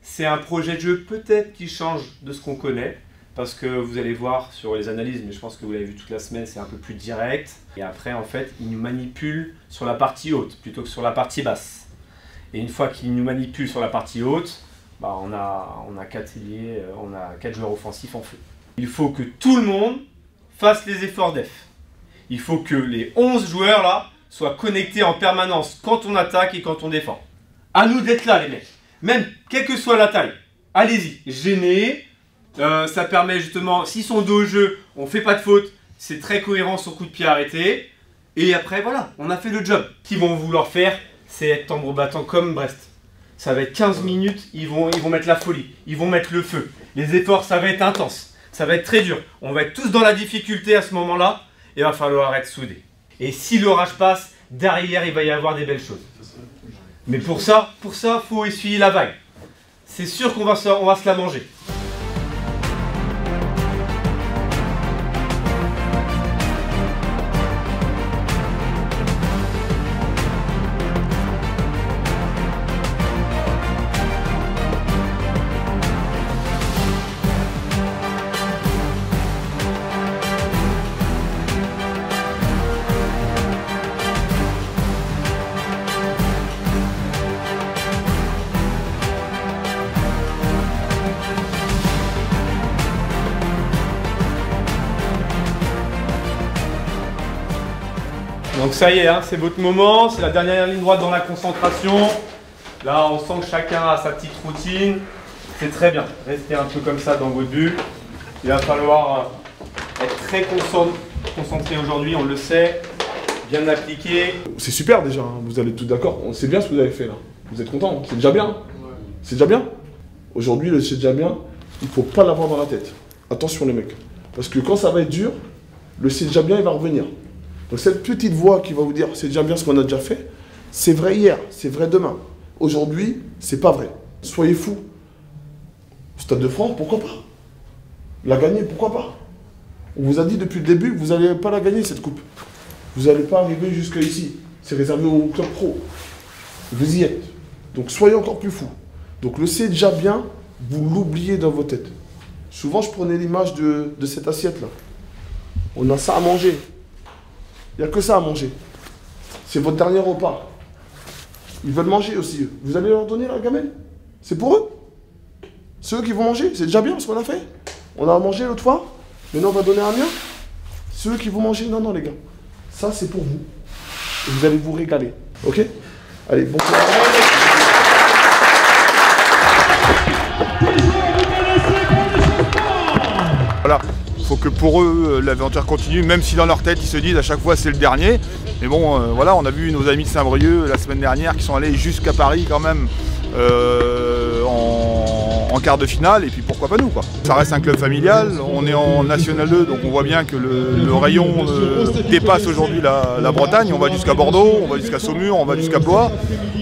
C'est un projet de jeu peut-être qui change de ce qu'on connaît. Parce que vous allez voir sur les analyses, mais je pense que vous l'avez vu toute la semaine, c'est un peu plus direct. Et après, en fait, ils nous manipulent sur la partie haute plutôt que sur la partie basse. Et une fois qu'ils nous manipulent sur la partie haute, bah on a 4 ailiers, on a 4 joueurs offensifs en feu. Il faut que tout le monde fasse les efforts def. Il faut que les 11 joueurs là soient connectés en permanence quand on attaque et quand on défend. À nous d'être là les mecs. Même quelle que soit la taille. Allez-y, gênez. Ça permet justement, s'ils sont dos au jeu, on fait pas de faute. C'est très cohérent sur coup de pied arrêté. Et après voilà, on a fait le job. Ce qu'ils vont vouloir faire, c'est être tambour battant comme Brest. Ça va être 15 minutes, ils vont mettre la folie. Ils vont mettre le feu. Les efforts, ça va être intense. Ça va être très dur. On va être tous dans la difficulté à ce moment-là. Et il va falloir être soudés. Et si l'orage passe, derrière, il va y avoir des belles choses. Mais pour ça, faut essuyer la vague. C'est sûr qu'on va se la manger. Donc ça y est, hein, c'est votre moment, c'est la dernière ligne droite dans la concentration. Là, on sent que chacun a sa petite routine. C'est très bien. Restez un peu comme ça dans votre bulle. Il va falloir être très concentré aujourd'hui, on le sait. Bien appliqué. C'est super déjà, hein. Vous allez tous d'accord. C'est bien ce que vous avez fait là. Vous êtes contents, c'est déjà bien. C'est déjà bien. Aujourd'hui, le c'est déjà bien, il ne faut pas l'avoir dans la tête. Attention les mecs. Parce que quand ça va être dur, le c'est déjà bien, il va revenir. Donc cette petite voix qui va vous dire c'est déjà bien ce qu'on a déjà fait, c'est vrai hier, c'est vrai demain. Aujourd'hui, c'est pas vrai. Soyez fous. Stade de France, pourquoi pas? La gagner, pourquoi pas? On vous a dit depuis le début que vous n'allez pas la gagner cette coupe. Vous n'allez pas arriver jusqu'à ici. C'est réservé au club pro. Vous y êtes. Donc soyez encore plus fous. Donc le c'est déjà bien, vous l'oubliez dans vos têtes. Souvent je prenais l'image de cette assiette-là. On a ça à manger. Il n'y a que ça à manger. C'est votre dernier repas. Ils veulent manger aussi. Vous allez leur donner la gamelle? C'est pour eux. C'est eux qui vont manger. C'est déjà bien ce qu'on a fait. On a mangé l'autre fois. Maintenant on va donner un mien. C'est eux qui vont manger. Non, non les gars. Ça c'est pour vous. Et vous allez vous régaler. Ok? Allez, bon courage. Voilà. Il faut que pour eux, l'aventure continue, même si dans leur tête, ils se disent à chaque fois c'est le dernier. Mais bon, voilà, on a vu nos amis de Saint-Brieuc la semaine dernière qui sont allés jusqu'à Paris quand même en quart de finale, et puis pourquoi pas nous quoi. Ça reste un club familial, on est en National 2, donc on voit bien que le rayon dépasse aujourd'hui la Bretagne. On va jusqu'à Bordeaux, on va jusqu'à Saumur, on va jusqu'à Blois,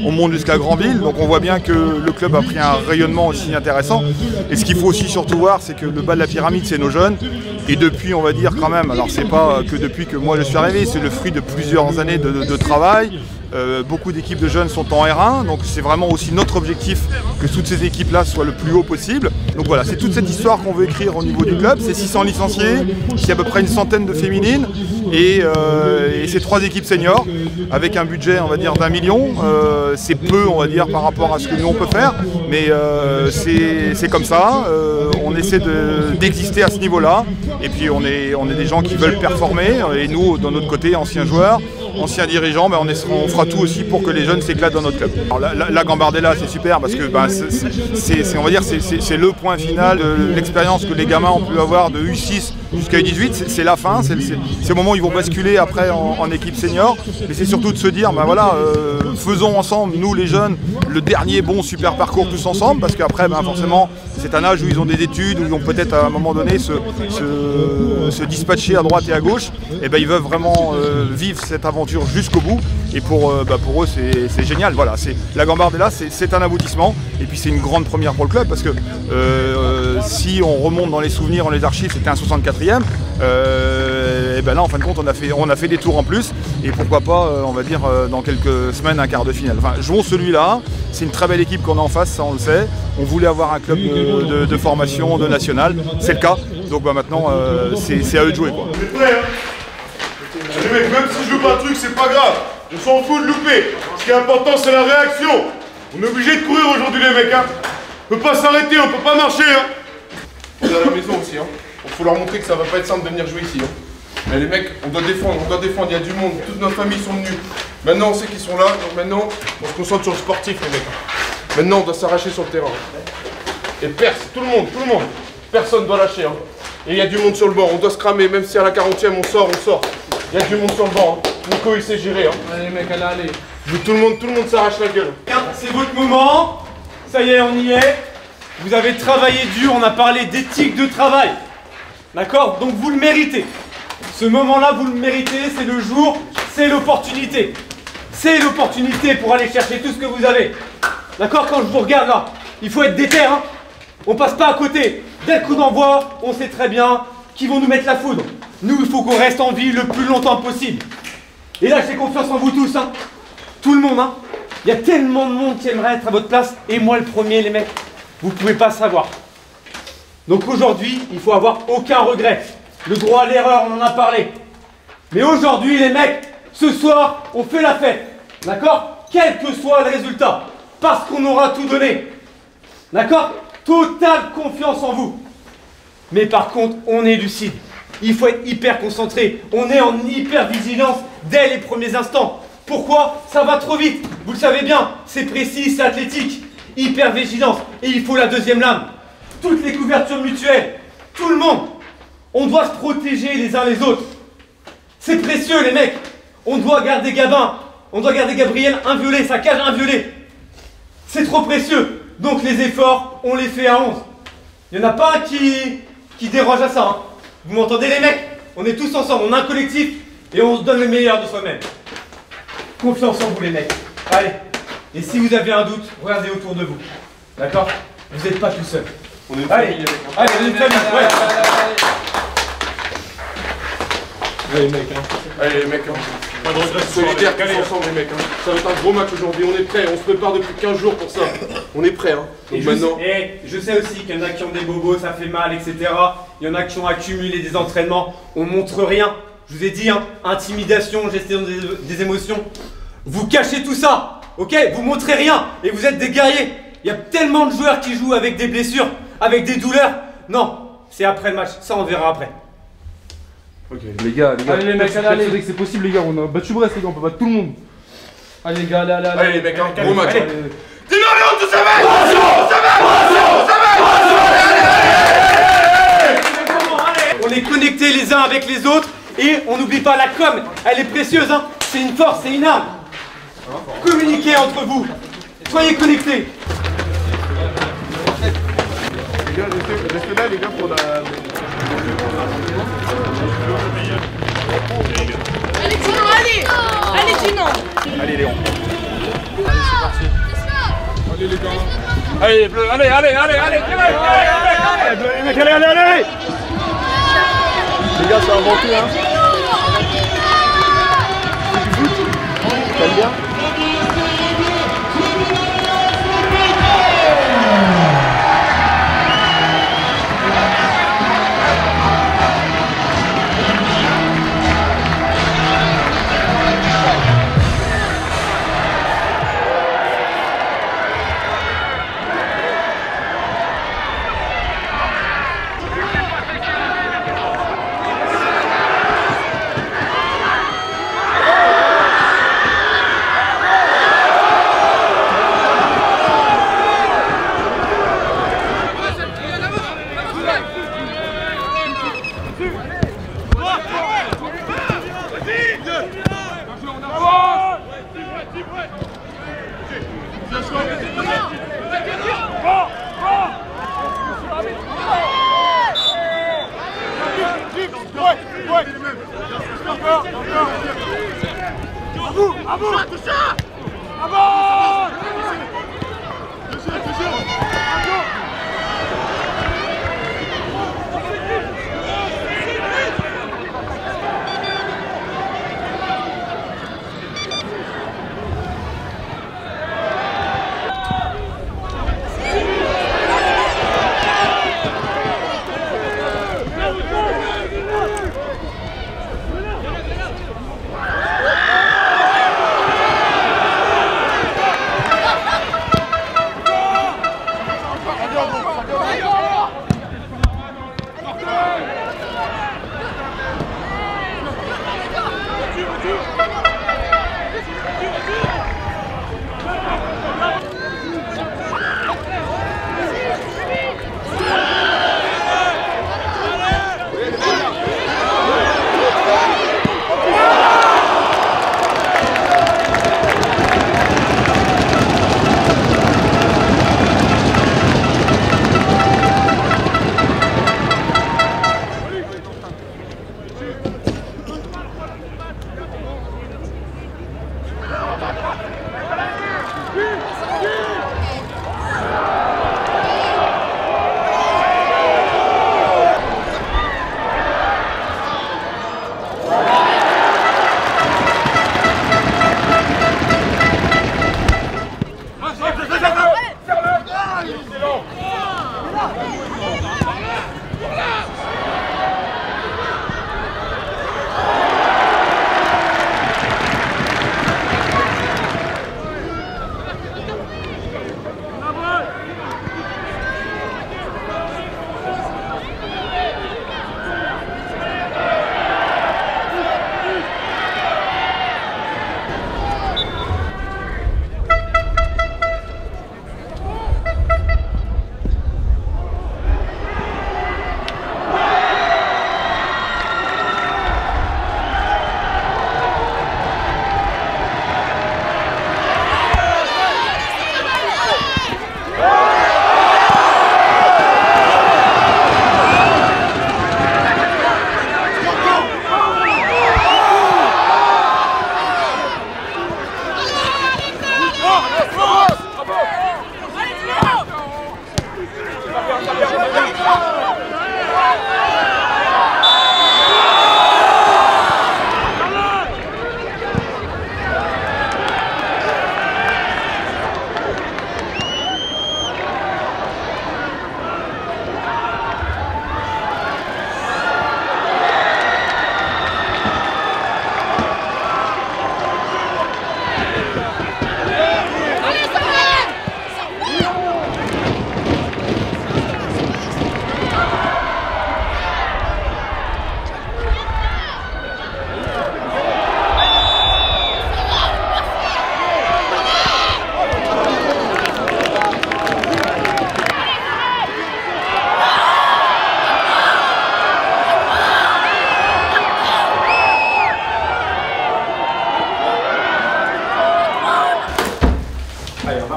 on monte jusqu'à Granville, donc on voit bien que le club a pris un rayonnement aussi intéressant. Et ce qu'il faut aussi surtout voir, c'est que le bas de la pyramide, c'est nos jeunes. Et depuis, on va dire quand même, alors c'est pas que depuis que moi je suis arrivé, c'est le fruit de plusieurs années de travail. Beaucoup d'équipes de jeunes sont en R1, donc c'est vraiment aussi notre objectif que toutes ces équipes-là soient le plus haut possible. Donc voilà, c'est toute cette histoire qu'on veut écrire au niveau du club. C'est 600 licenciés, c'est à peu près une centaine de féminines et c'est 3 équipes seniors avec un budget, on va dire, d'1 million. C'est peu, on va dire, par rapport à ce que nous on peut faire, mais c'est comme ça. On essaie d'exister à ce niveau-là, et puis on est des gens qui veulent performer, et nous, d'un autre côté, anciens joueurs, anciens dirigeants, ben on fera tout aussi pour que les jeunes s'éclatent dans notre club. Alors la Gambardella, c'est super parce que ben, on va dire c'est le point final de l'expérience que les gamins ont pu avoir de U6 jusqu'à U18. C'est la fin, c'est le moment où ils vont basculer après en équipe senior. Mais c'est surtout de se dire, ben voilà, faisons ensemble, nous les jeunes, le dernier bon super parcours tous ensemble, parce qu'après, ben, forcément, c'est un âge où ils ont des études, où ils vont peut-être à un moment donné se dispatcher à droite et à gauche. Et ben ils veulent vraiment vivre cette aventure jusqu'au bout. Et pour eux, c'est génial. Voilà, la Gambardella, c'est un aboutissement. Et puis c'est une grande première pour le club, parce que si on remonte dans les souvenirs, dans les archives, c'était un 64e. Et ben là, en fin de compte, on a fait des tours en plus. Et pourquoi pas, on va dire, dans quelques semaines, un quart de finale. Enfin, jouons celui-là. C'est une très belle équipe qu'on a en face, ça on le sait. On voulait avoir un club de formation, de national. C'est le cas. Donc bah, maintenant, c'est à eux de jouer, quoi. Vous êtes prêts, hein? Allez, mec, même si je loupe un truc, c'est pas grave. On s'en fout de louper. Ce qui est important, c'est la réaction. On est obligé de courir aujourd'hui les mecs, hein. On peut pas s'arrêter, on peut pas marcher, hein. On est à la maison aussi, hein. Il faut leur montrer que ça va pas être simple de venir jouer ici, hein. Mais les mecs, on doit défendre, il y a du monde, toutes nos familles sont venues. Maintenant on sait qu'ils sont là, donc maintenant on se concentre sur le sportif les mecs. Maintenant on doit s'arracher sur le terrain. Et perce, tout le monde, personne doit lâcher, hein. Et il y a du monde sur le banc, on doit se cramer, même si à la 40e on sort. Il y a du monde sur le banc, hein. Nico il sait gérer, hein. Allez les mecs, allez. Tout le monde s'arrache la gueule. C'est votre moment, ça y est, on y est. Vous avez travaillé dur, on a parlé d'éthique de travail. D'accord? Donc vous le méritez. Ce moment-là, vous le méritez, c'est le jour, c'est l'opportunité. C'est l'opportunité pour aller chercher tout ce que vous avez. D'accord? Quand je vous regarde là, il faut être déter, hein. On passe pas à côté. Dès le coup d'envoi, on sait très bien qu'ils vont nous mettre la foudre. Nous, il faut qu'on reste en vie le plus longtemps possible. Et là, j'ai confiance en vous tous, hein. Tout le monde, hein. Il y a tellement de monde qui aimerait être à votre place, et moi le premier, les mecs. Vous pouvez pas savoir. Donc aujourd'hui, il faut avoir aucun regret. Le droit à l'erreur, on en a parlé. Mais aujourd'hui, les mecs, ce soir, on fait la fête. D'accord? Quel que soit le résultat. Parce qu'on aura tout donné. D'accord? Totale confiance en vous. Mais par contre, on est lucide. Il faut être hyper concentré. On est en hyper vigilance dès les premiers instants. Pourquoi? Ça va trop vite. Vous le savez bien. C'est précis, c'est athlétique. Hyper vigilance. Et il faut la deuxième lame. Toutes les couvertures mutuelles. Tout le monde. On doit se protéger les uns les autres. C'est précieux les mecs. On doit garder Gabin. On doit garder Gabriel inviolé, sa cage inviolée. C'est trop précieux. Donc les efforts, on les fait à 11. Il n'y en a pas un qui déroge à ça, hein. Vous m'entendez les mecs? On est tous ensemble, on a un collectif et on se donne le meilleur de soi-même. Confiance en vous les mecs. Allez. Et si vous avez un doute, regardez autour de vous. D'accord? Vous n'êtes pas tout seul. On est une allez, famille, les mecs. Allez, on est une famille, ouais. Allez les mecs, hein. Allez les mecs, hein. Pas de regret, solidaires tous ensemble les mecs, hein. Ça va être un gros match aujourd'hui, on est prêts, on se prépare depuis 15 jours pour ça. On est prêts, hein. Donc maintenant... je sais aussi qu'il y en a qui ont des bobos, ça fait mal, etc. Il y en a qui ont accumulé des entraînements, on montre rien. Je vous ai dit, hein, intimidation, gestion des émotions. Vous cachez tout ça, ok? Vous montrez rien et vous êtes des guerriers. Il y a tellement de joueurs qui jouent avec des blessures, avec des douleurs. Non, c'est après le match, ça on verra après. Ok. Les gars, allez les mecs, allez. que c'est possible les gars, on a battu Brest les gars, on peut battre tout le monde. Allez les gars, allez. Allez les mecs, hein, gros match. Dis-nous Léon, tout ça va. On est connectés les uns avec les autres et on n'oublie pas la com, elle est précieuse, hein. C'est une force, c'est une arme. Communiquez entre vous, soyez connectés. Les gars, restez là les gars pour la... Allez Tino, allez! Allez Tino! Allez Léon. Allez, c'est parti. Allez les gars. Allez les bleus, allez, bleus, les mecs, allez. Les gars, c'est un bon coup, hein. C'est du foot. T'aimes bien?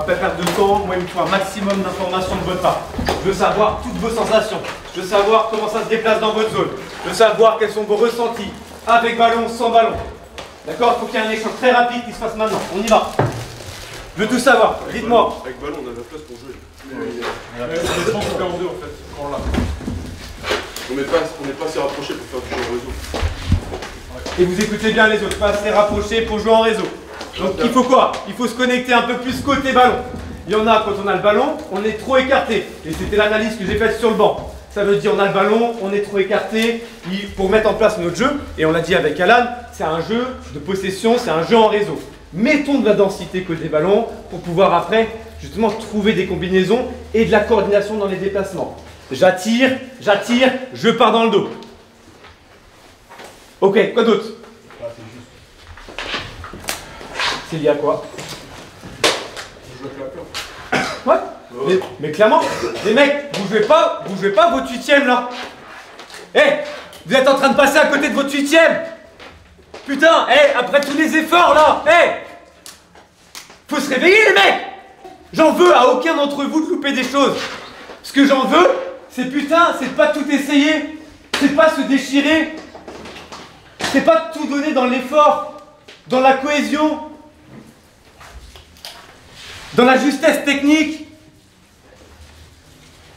pas perdre de temps, moi il me faut un maximum d'informations de votre part. Je veux savoir toutes vos sensations, je veux savoir comment ça se déplace dans votre zone, je veux savoir quels sont vos ressentis, avec ballon, sans ballon. D'accord? Il faut qu'il y ait un échange très rapide qui se fasse maintenant, on y va. Je veux tout savoir, dites-moi. Avec ballon, on a la place pour jouer. On est 30 ou 42 en fait, quand là. On n'est pas assez rapprochés pour faire du jeu en réseau. Et vous écoutez bien les autres, pas assez rapprochés pour jouer en réseau. Donc il faut quoi? Il faut se connecter un peu plus côté ballon. Il y en a quand on a le ballon, on est trop écarté. Et c'était l'analyse que j'ai faite sur le banc. Ça veut dire on a le ballon, on est trop écarté pour mettre en place notre jeu. Et on l'a dit avec Alan, c'est un jeu de possession, c'est un jeu en réseau. Mettons de la densité côté ballon pour pouvoir après justement trouver des combinaisons et de la coordination dans les déplacements. J'attire, je pars dans le dos. Ok, quoi d'autre? C'est lié à quoi? Ouais, mais clairement, les mecs, vous jouez pas votre 8ème là. Eh, vous êtes en train de passer à côté de votre 8ème. Putain, après tous les efforts là, faut se réveiller les mecs. J'en veux à aucun d'entre vous de louper des choses. Ce que j'en veux, c'est putain, c'est de pas tout essayer, c'est pas se déchirer, c'est pas tout donner dans l'effort, dans la cohésion, dans la justesse technique.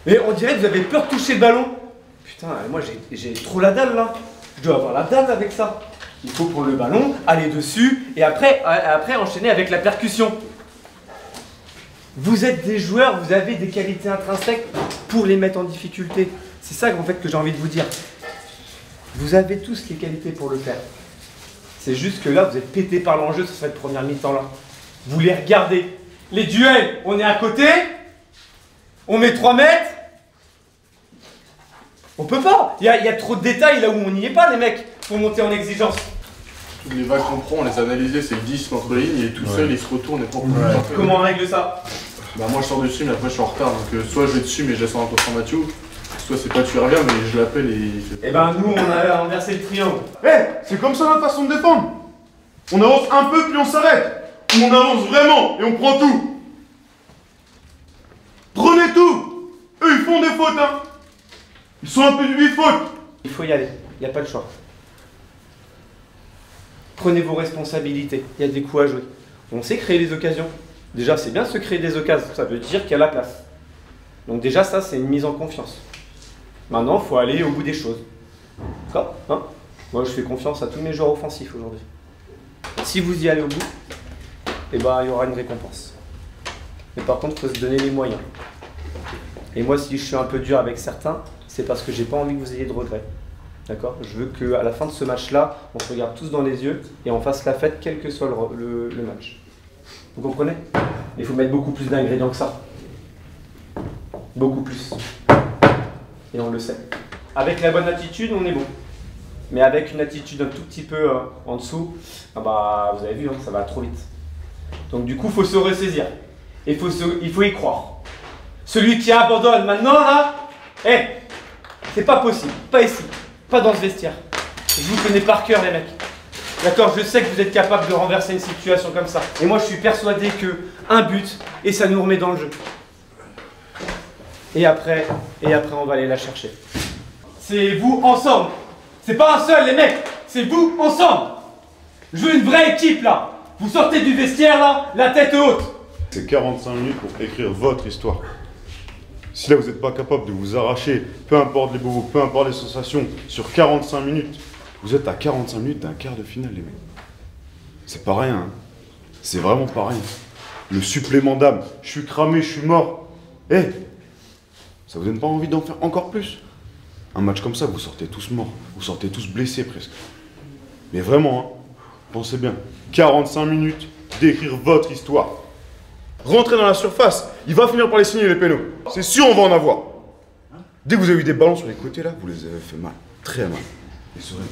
Et on dirait que vous avez peur de toucher le ballon. Putain, moi j'ai trop la dalle là. Je dois avoir la dalle avec ça. Il faut pour le ballon aller dessus et après enchaîner avec la percussion. Vous êtes des joueurs, vous avez des qualités intrinsèques pour les mettre en difficulté. C'est ça en fait que j'ai envie de vous dire. Vous avez tous les qualités pour le faire. C'est juste que là, vous êtes pété par l'enjeu sur cette première mi-temps là. Vous les regardez. Les duels, on est à côté. On met 3 mètres. On peut pas. Il y a trop de détails là où on n'y est pas les mecs pour monter en exigence. Toutes les vagues qu'on prend, on les a analysées, c'est 10 entre les lignes, il est tout seul, il se retourne et pour Comment on règle ça? Bah moi je sors dessus mais après je suis en retard, donc soit je vais dessus mais je laisse en attention Mathieu, soit c'est pas tu reviens mais je l'appelle et... Eh ben nous on a inversé le triangle. C'est comme ça notre façon de défendre. On avance un peu puis on s'arrête. Ou on avance vraiment et on prend tout. Prenez tout. Eux ils font des fautes hein. Ils sont un peu du 8 fautes. Il faut y aller, il n'y a pas de choix. Prenez vos responsabilités, il y a des coups à jouer. On sait créer des occasions. Déjà, c'est bien de se créer des occasions, ça veut dire qu'il y a la place. Donc déjà, ça, c'est une mise en confiance. Maintenant, il faut aller au bout des choses. D'accord hein? Moi, je fais confiance à tous mes joueurs offensifs aujourd'hui. Si vous y allez au bout, eh ben, il y aura une récompense. Mais par contre, il faut se donner les moyens. Et moi, si je suis un peu dur avec certains, c'est parce que j'ai pas envie que vous ayez de regrets. D'accord? Je veux qu'à la fin de ce match-là, on se regarde tous dans les yeux et on fasse la fête quel que soit le match. Vous comprenez? Il faut mettre beaucoup plus d'ingrédients que ça. Beaucoup plus. Et on le sait. Avec la bonne attitude, on est bon. Mais avec une attitude un tout petit peu en dessous, ah bah, vous avez vu, hein, ça va trop vite. Donc du coup, il faut se ressaisir. Et il faut y croire. Celui qui abandonne maintenant, là, c'est pas possible. Pas ici. Pas dans ce vestiaire. Je vous connais par cœur les mecs. D'accord, je sais que vous êtes capable de renverser une situation comme ça. Et moi je suis persuadé que un but et ça nous remet dans le jeu. Et après on va aller la chercher. C'est vous ensemble. C'est pas un seul les mecs, c'est vous ensemble. Je veux une vraie équipe là. Vous sortez du vestiaire là, la tête haute. C'est 45 minutes pour écrire votre histoire. Si là vous n'êtes pas capable de vous arracher, peu importe les bobos, peu importe les sensations, sur 45 minutes, vous êtes à 45 minutes d'un quart de finale les mecs. C'est pas rien, hein. C'est vraiment pas rien. Le supplément d'âme, je suis cramé, je suis mort. Ça vous donne pas envie d'en faire encore plus? Un match comme ça, vous sortez tous morts, vous sortez tous blessés presque. Mais vraiment, hein, pensez bien, 45 minutes d'écrire votre histoire. Rentrez dans la surface, il va finir par les signer les pénaux. C'est sûr, on va en avoir. Dès que vous avez eu des ballons sur les côtés là, vous les avez fait mal, très mal. Et Soren,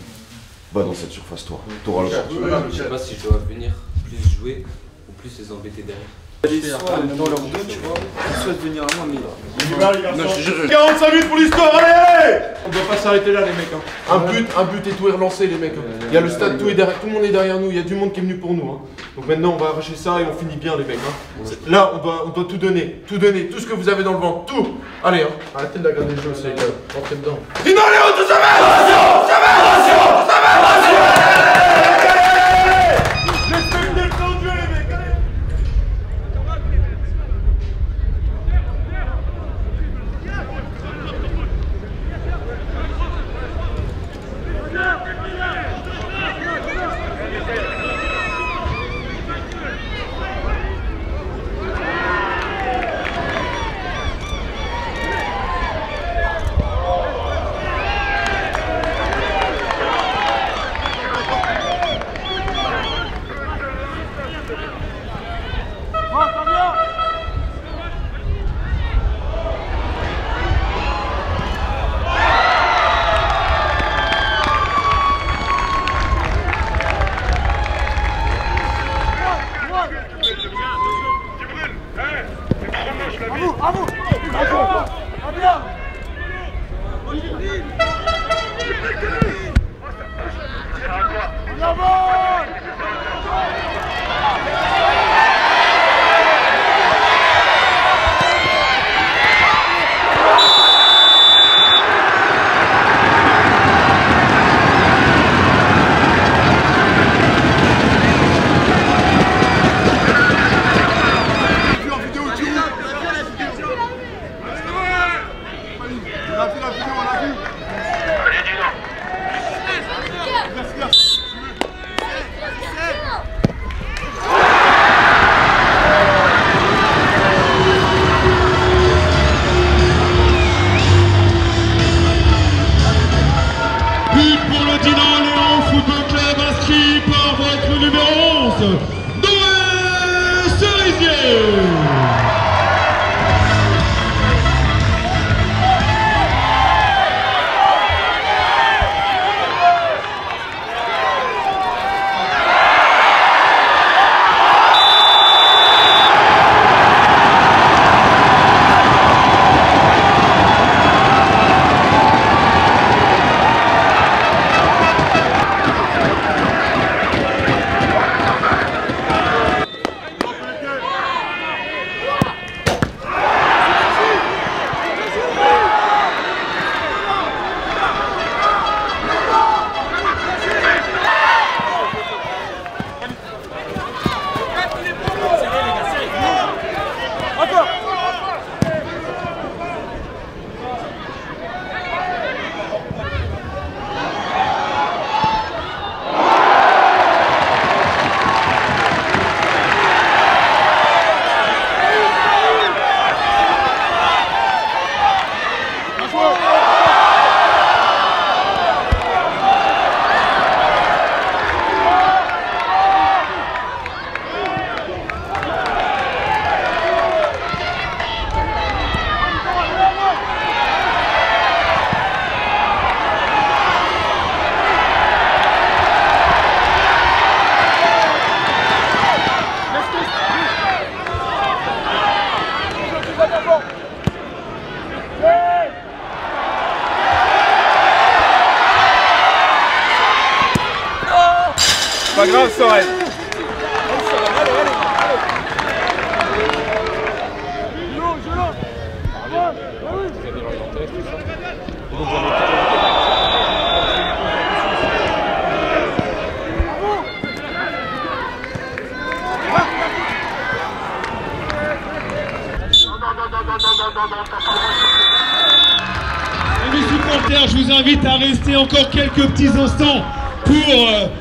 va dans cette surface toi, t'auras le temps. Je sais pas si je dois venir plus jouer ou plus les embêter derrière. Soit dans leur dos, tu vois, soit devenir à moi, mais... 45 minutes pour l'histoire, allez! On doit pas s'arrêter là les mecs. Un but et tout est relancé les mecs. Il y a le stade, tout le monde est derrière nous, il y a du monde qui est venu pour nous. Donc maintenant, on va arracher ça et on finit bien, les mecs. Hein. Là, on doit tout donner, tout ce que vous avez dans le ventre, tout. Allez, hein. Arrêtez de regarder le jeu, c'est rentrez dedans. Sinon, Léo, tout ça Pas grave, Sorel. Mes supporters, je vous invite à rester encore quelques petits instants pour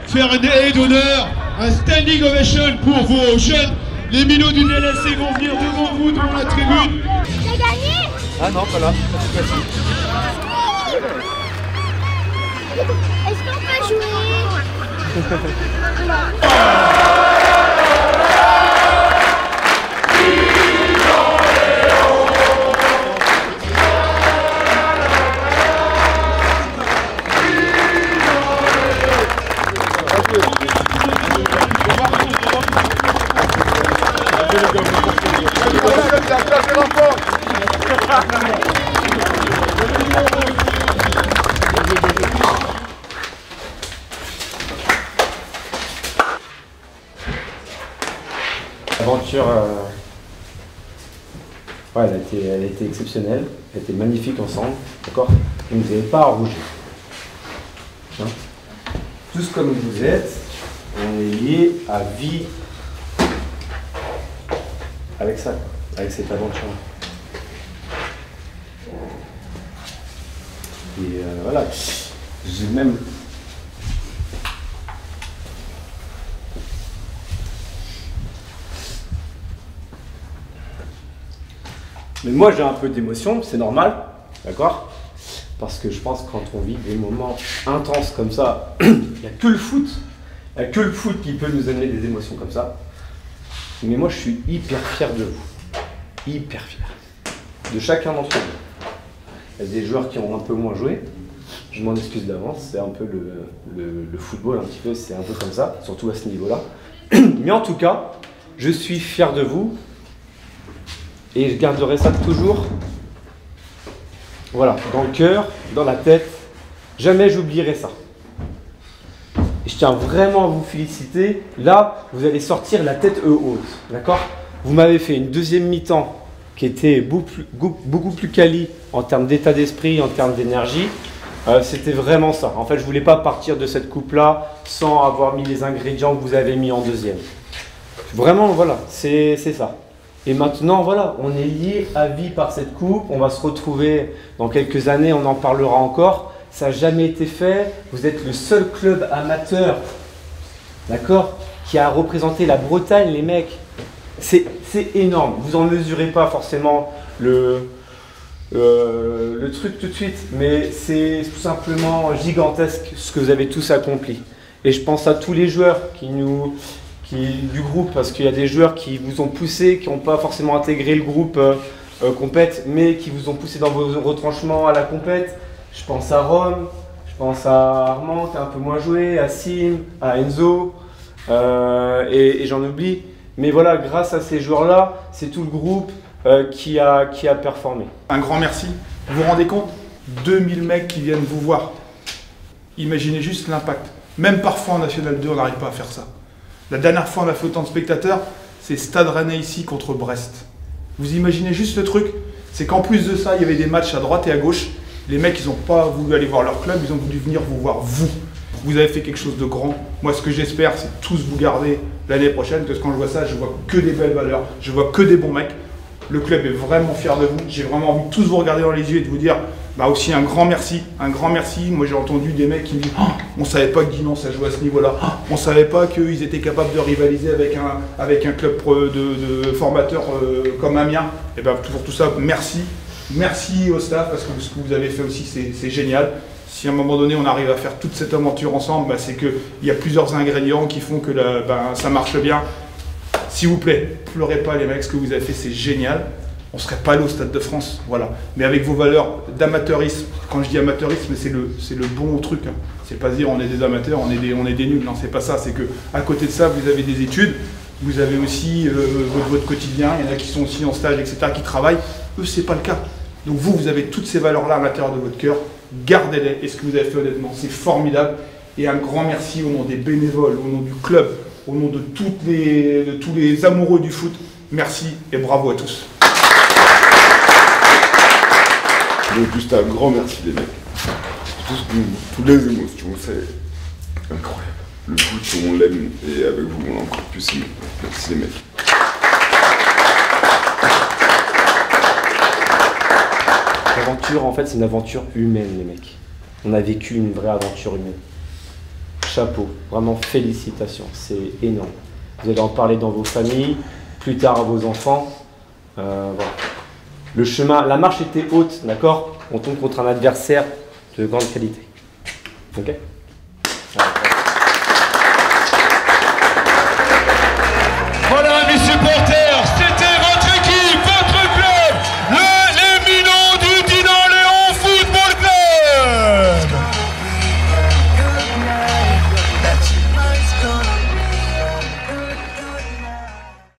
faire une haie d'honneur, un standing ovation pour vos jeunes. Les minots du DLSC vont venir devant vous, devant la tribune. T'as gagné? Ah non, pas là, c'est pas Est-ce qu'on peut jouer? L'aventure, ouais, elle a été exceptionnelle, elle a été magnifique ensemble, d'accord? Vous n'avez pas à rougir. Hein? Tous comme vous êtes, on est liés à vie avec ça, avec cette aventure. Et voilà, j'ai même... Mais moi j'ai un peu d'émotion, c'est normal, d'accord? Parce que je pense que quand on vit des moments intenses comme ça, il n'y a que le foot. Il n'y a que le foot qui peut nous amener des émotions comme ça. Mais moi je suis hyper fier de vous. Hyper fier. De chacun d'entre vous. Il y a des joueurs qui ont un peu moins joué. Je m'en excuse d'avance, c'est un peu le football, un petit peu, c'est un peu comme ça, surtout à ce niveau-là. Mais en tout cas, je suis fier de vous. Et je garderai ça toujours, voilà, dans le cœur, dans la tête. Jamais j'oublierai ça. Et je tiens vraiment à vous féliciter. Là, vous allez sortir la tête haute, d'accord? Vous m'avez fait une deuxième mi-temps qui était beaucoup plus quali en termes d'état d'esprit, en termes d'énergie. C'était vraiment ça. En fait, je ne voulais pas partir de cette coupe-là sans avoir mis les ingrédients que vous avez mis en deuxième. Vraiment, voilà, c'est ça. Et maintenant, voilà, on est liés à vie par cette coupe. On va se retrouver dans quelques années, on en parlera encore. Ça n'a jamais été fait. Vous êtes le seul club amateur, d'accord, qui a représenté la Bretagne, les mecs. C'est énorme. Vous n'en mesurez pas forcément le truc tout de suite, mais c'est tout simplement gigantesque ce que vous avez tous accompli. Et je pense à tous les joueurs du groupe, parce qu'il y a des joueurs qui vous ont poussé, qui n'ont pas forcément intégré le groupe compète, mais qui vous ont poussé dans vos retranchements à la compète. Je pense à Rome, je pense à Armand qui a un peu moins joué, à Sim, à Enzo, et j'en oublie. Mais voilà, grâce à ces joueurs-là, c'est tout le groupe qui a performé. Un grand merci. Vous vous rendez compte? 2000 mecs qui viennent vous voir. Imaginez juste l'impact. Même parfois en National 2, on n'arrive pas à faire ça. La dernière fois on a fait autant de spectateurs, c'est Stade Rennais ici contre Brest. Vous imaginez juste le truc? C'est qu'en plus de ça, il y avait des matchs à droite et à gauche. Les mecs, ils n'ont pas voulu aller voir leur club, ils ont voulu venir vous voir vous. Vous avez fait quelque chose de grand. Moi, ce que j'espère, c'est tous vous garder l'année prochaine, parce que quand je vois ça, je vois que des belles valeurs, je vois que des bons mecs. Le club est vraiment fier de vous. J'ai vraiment envie de tous vous regarder dans les yeux et de vous dire bah aussi un grand merci. Un grand merci. Moi, j'ai entendu des mecs qui me disent oh, on ne savait pas que Dinan, ça jouait à ce niveau-là. Oh, on ne savait pas qu'ils étaient capables de rivaliser avec un club de formateurs comme Amiens. Et bien, pour tout ça, merci. Merci au staff, parce que ce que vous avez fait aussi, c'est génial. Si à un moment donné, on arrive à faire toute cette aventure ensemble, bah, c'est qu'il y a plusieurs ingrédients qui font que ça marche bien. S'il vous plaît, pleurez pas les mecs, ce que vous avez fait, c'est génial. On ne serait pas allé au Stade de France, voilà. Mais avec vos valeurs d'amateurisme, quand je dis amateurisme, c'est le bon truc. Hein. C'est pas dire on est des amateurs, on est des nuls. Non, c'est pas ça. C'est que à côté de ça, vous avez des études, vous avez aussi votre quotidien. Il y en a qui sont aussi en stage, etc., qui travaillent. Eux, c'est pas le cas. Donc vous avez toutes ces valeurs-là à l'intérieur de votre cœur. Gardez-les. Et ce que vous avez fait honnêtement, c'est formidable. Et un grand merci au nom des bénévoles, au nom du club, au nom de tous les amoureux du foot. Merci et bravo à tous. Donc juste un grand merci les mecs. Toutes les émotions, c'est incroyable. Le foot, on l'aime et avec vous, on l'a encore plus aimé. Merci les mecs. L'aventure, en fait, c'est une aventure humaine, les mecs. On a vécu une vraie aventure humaine. Chapeau, vraiment félicitations, c'est énorme. Vous allez en parler dans vos familles, plus tard à vos enfants. Voilà. Le chemin, la marche était haute, d'accord? On tombe contre un adversaire de grande qualité. Ok?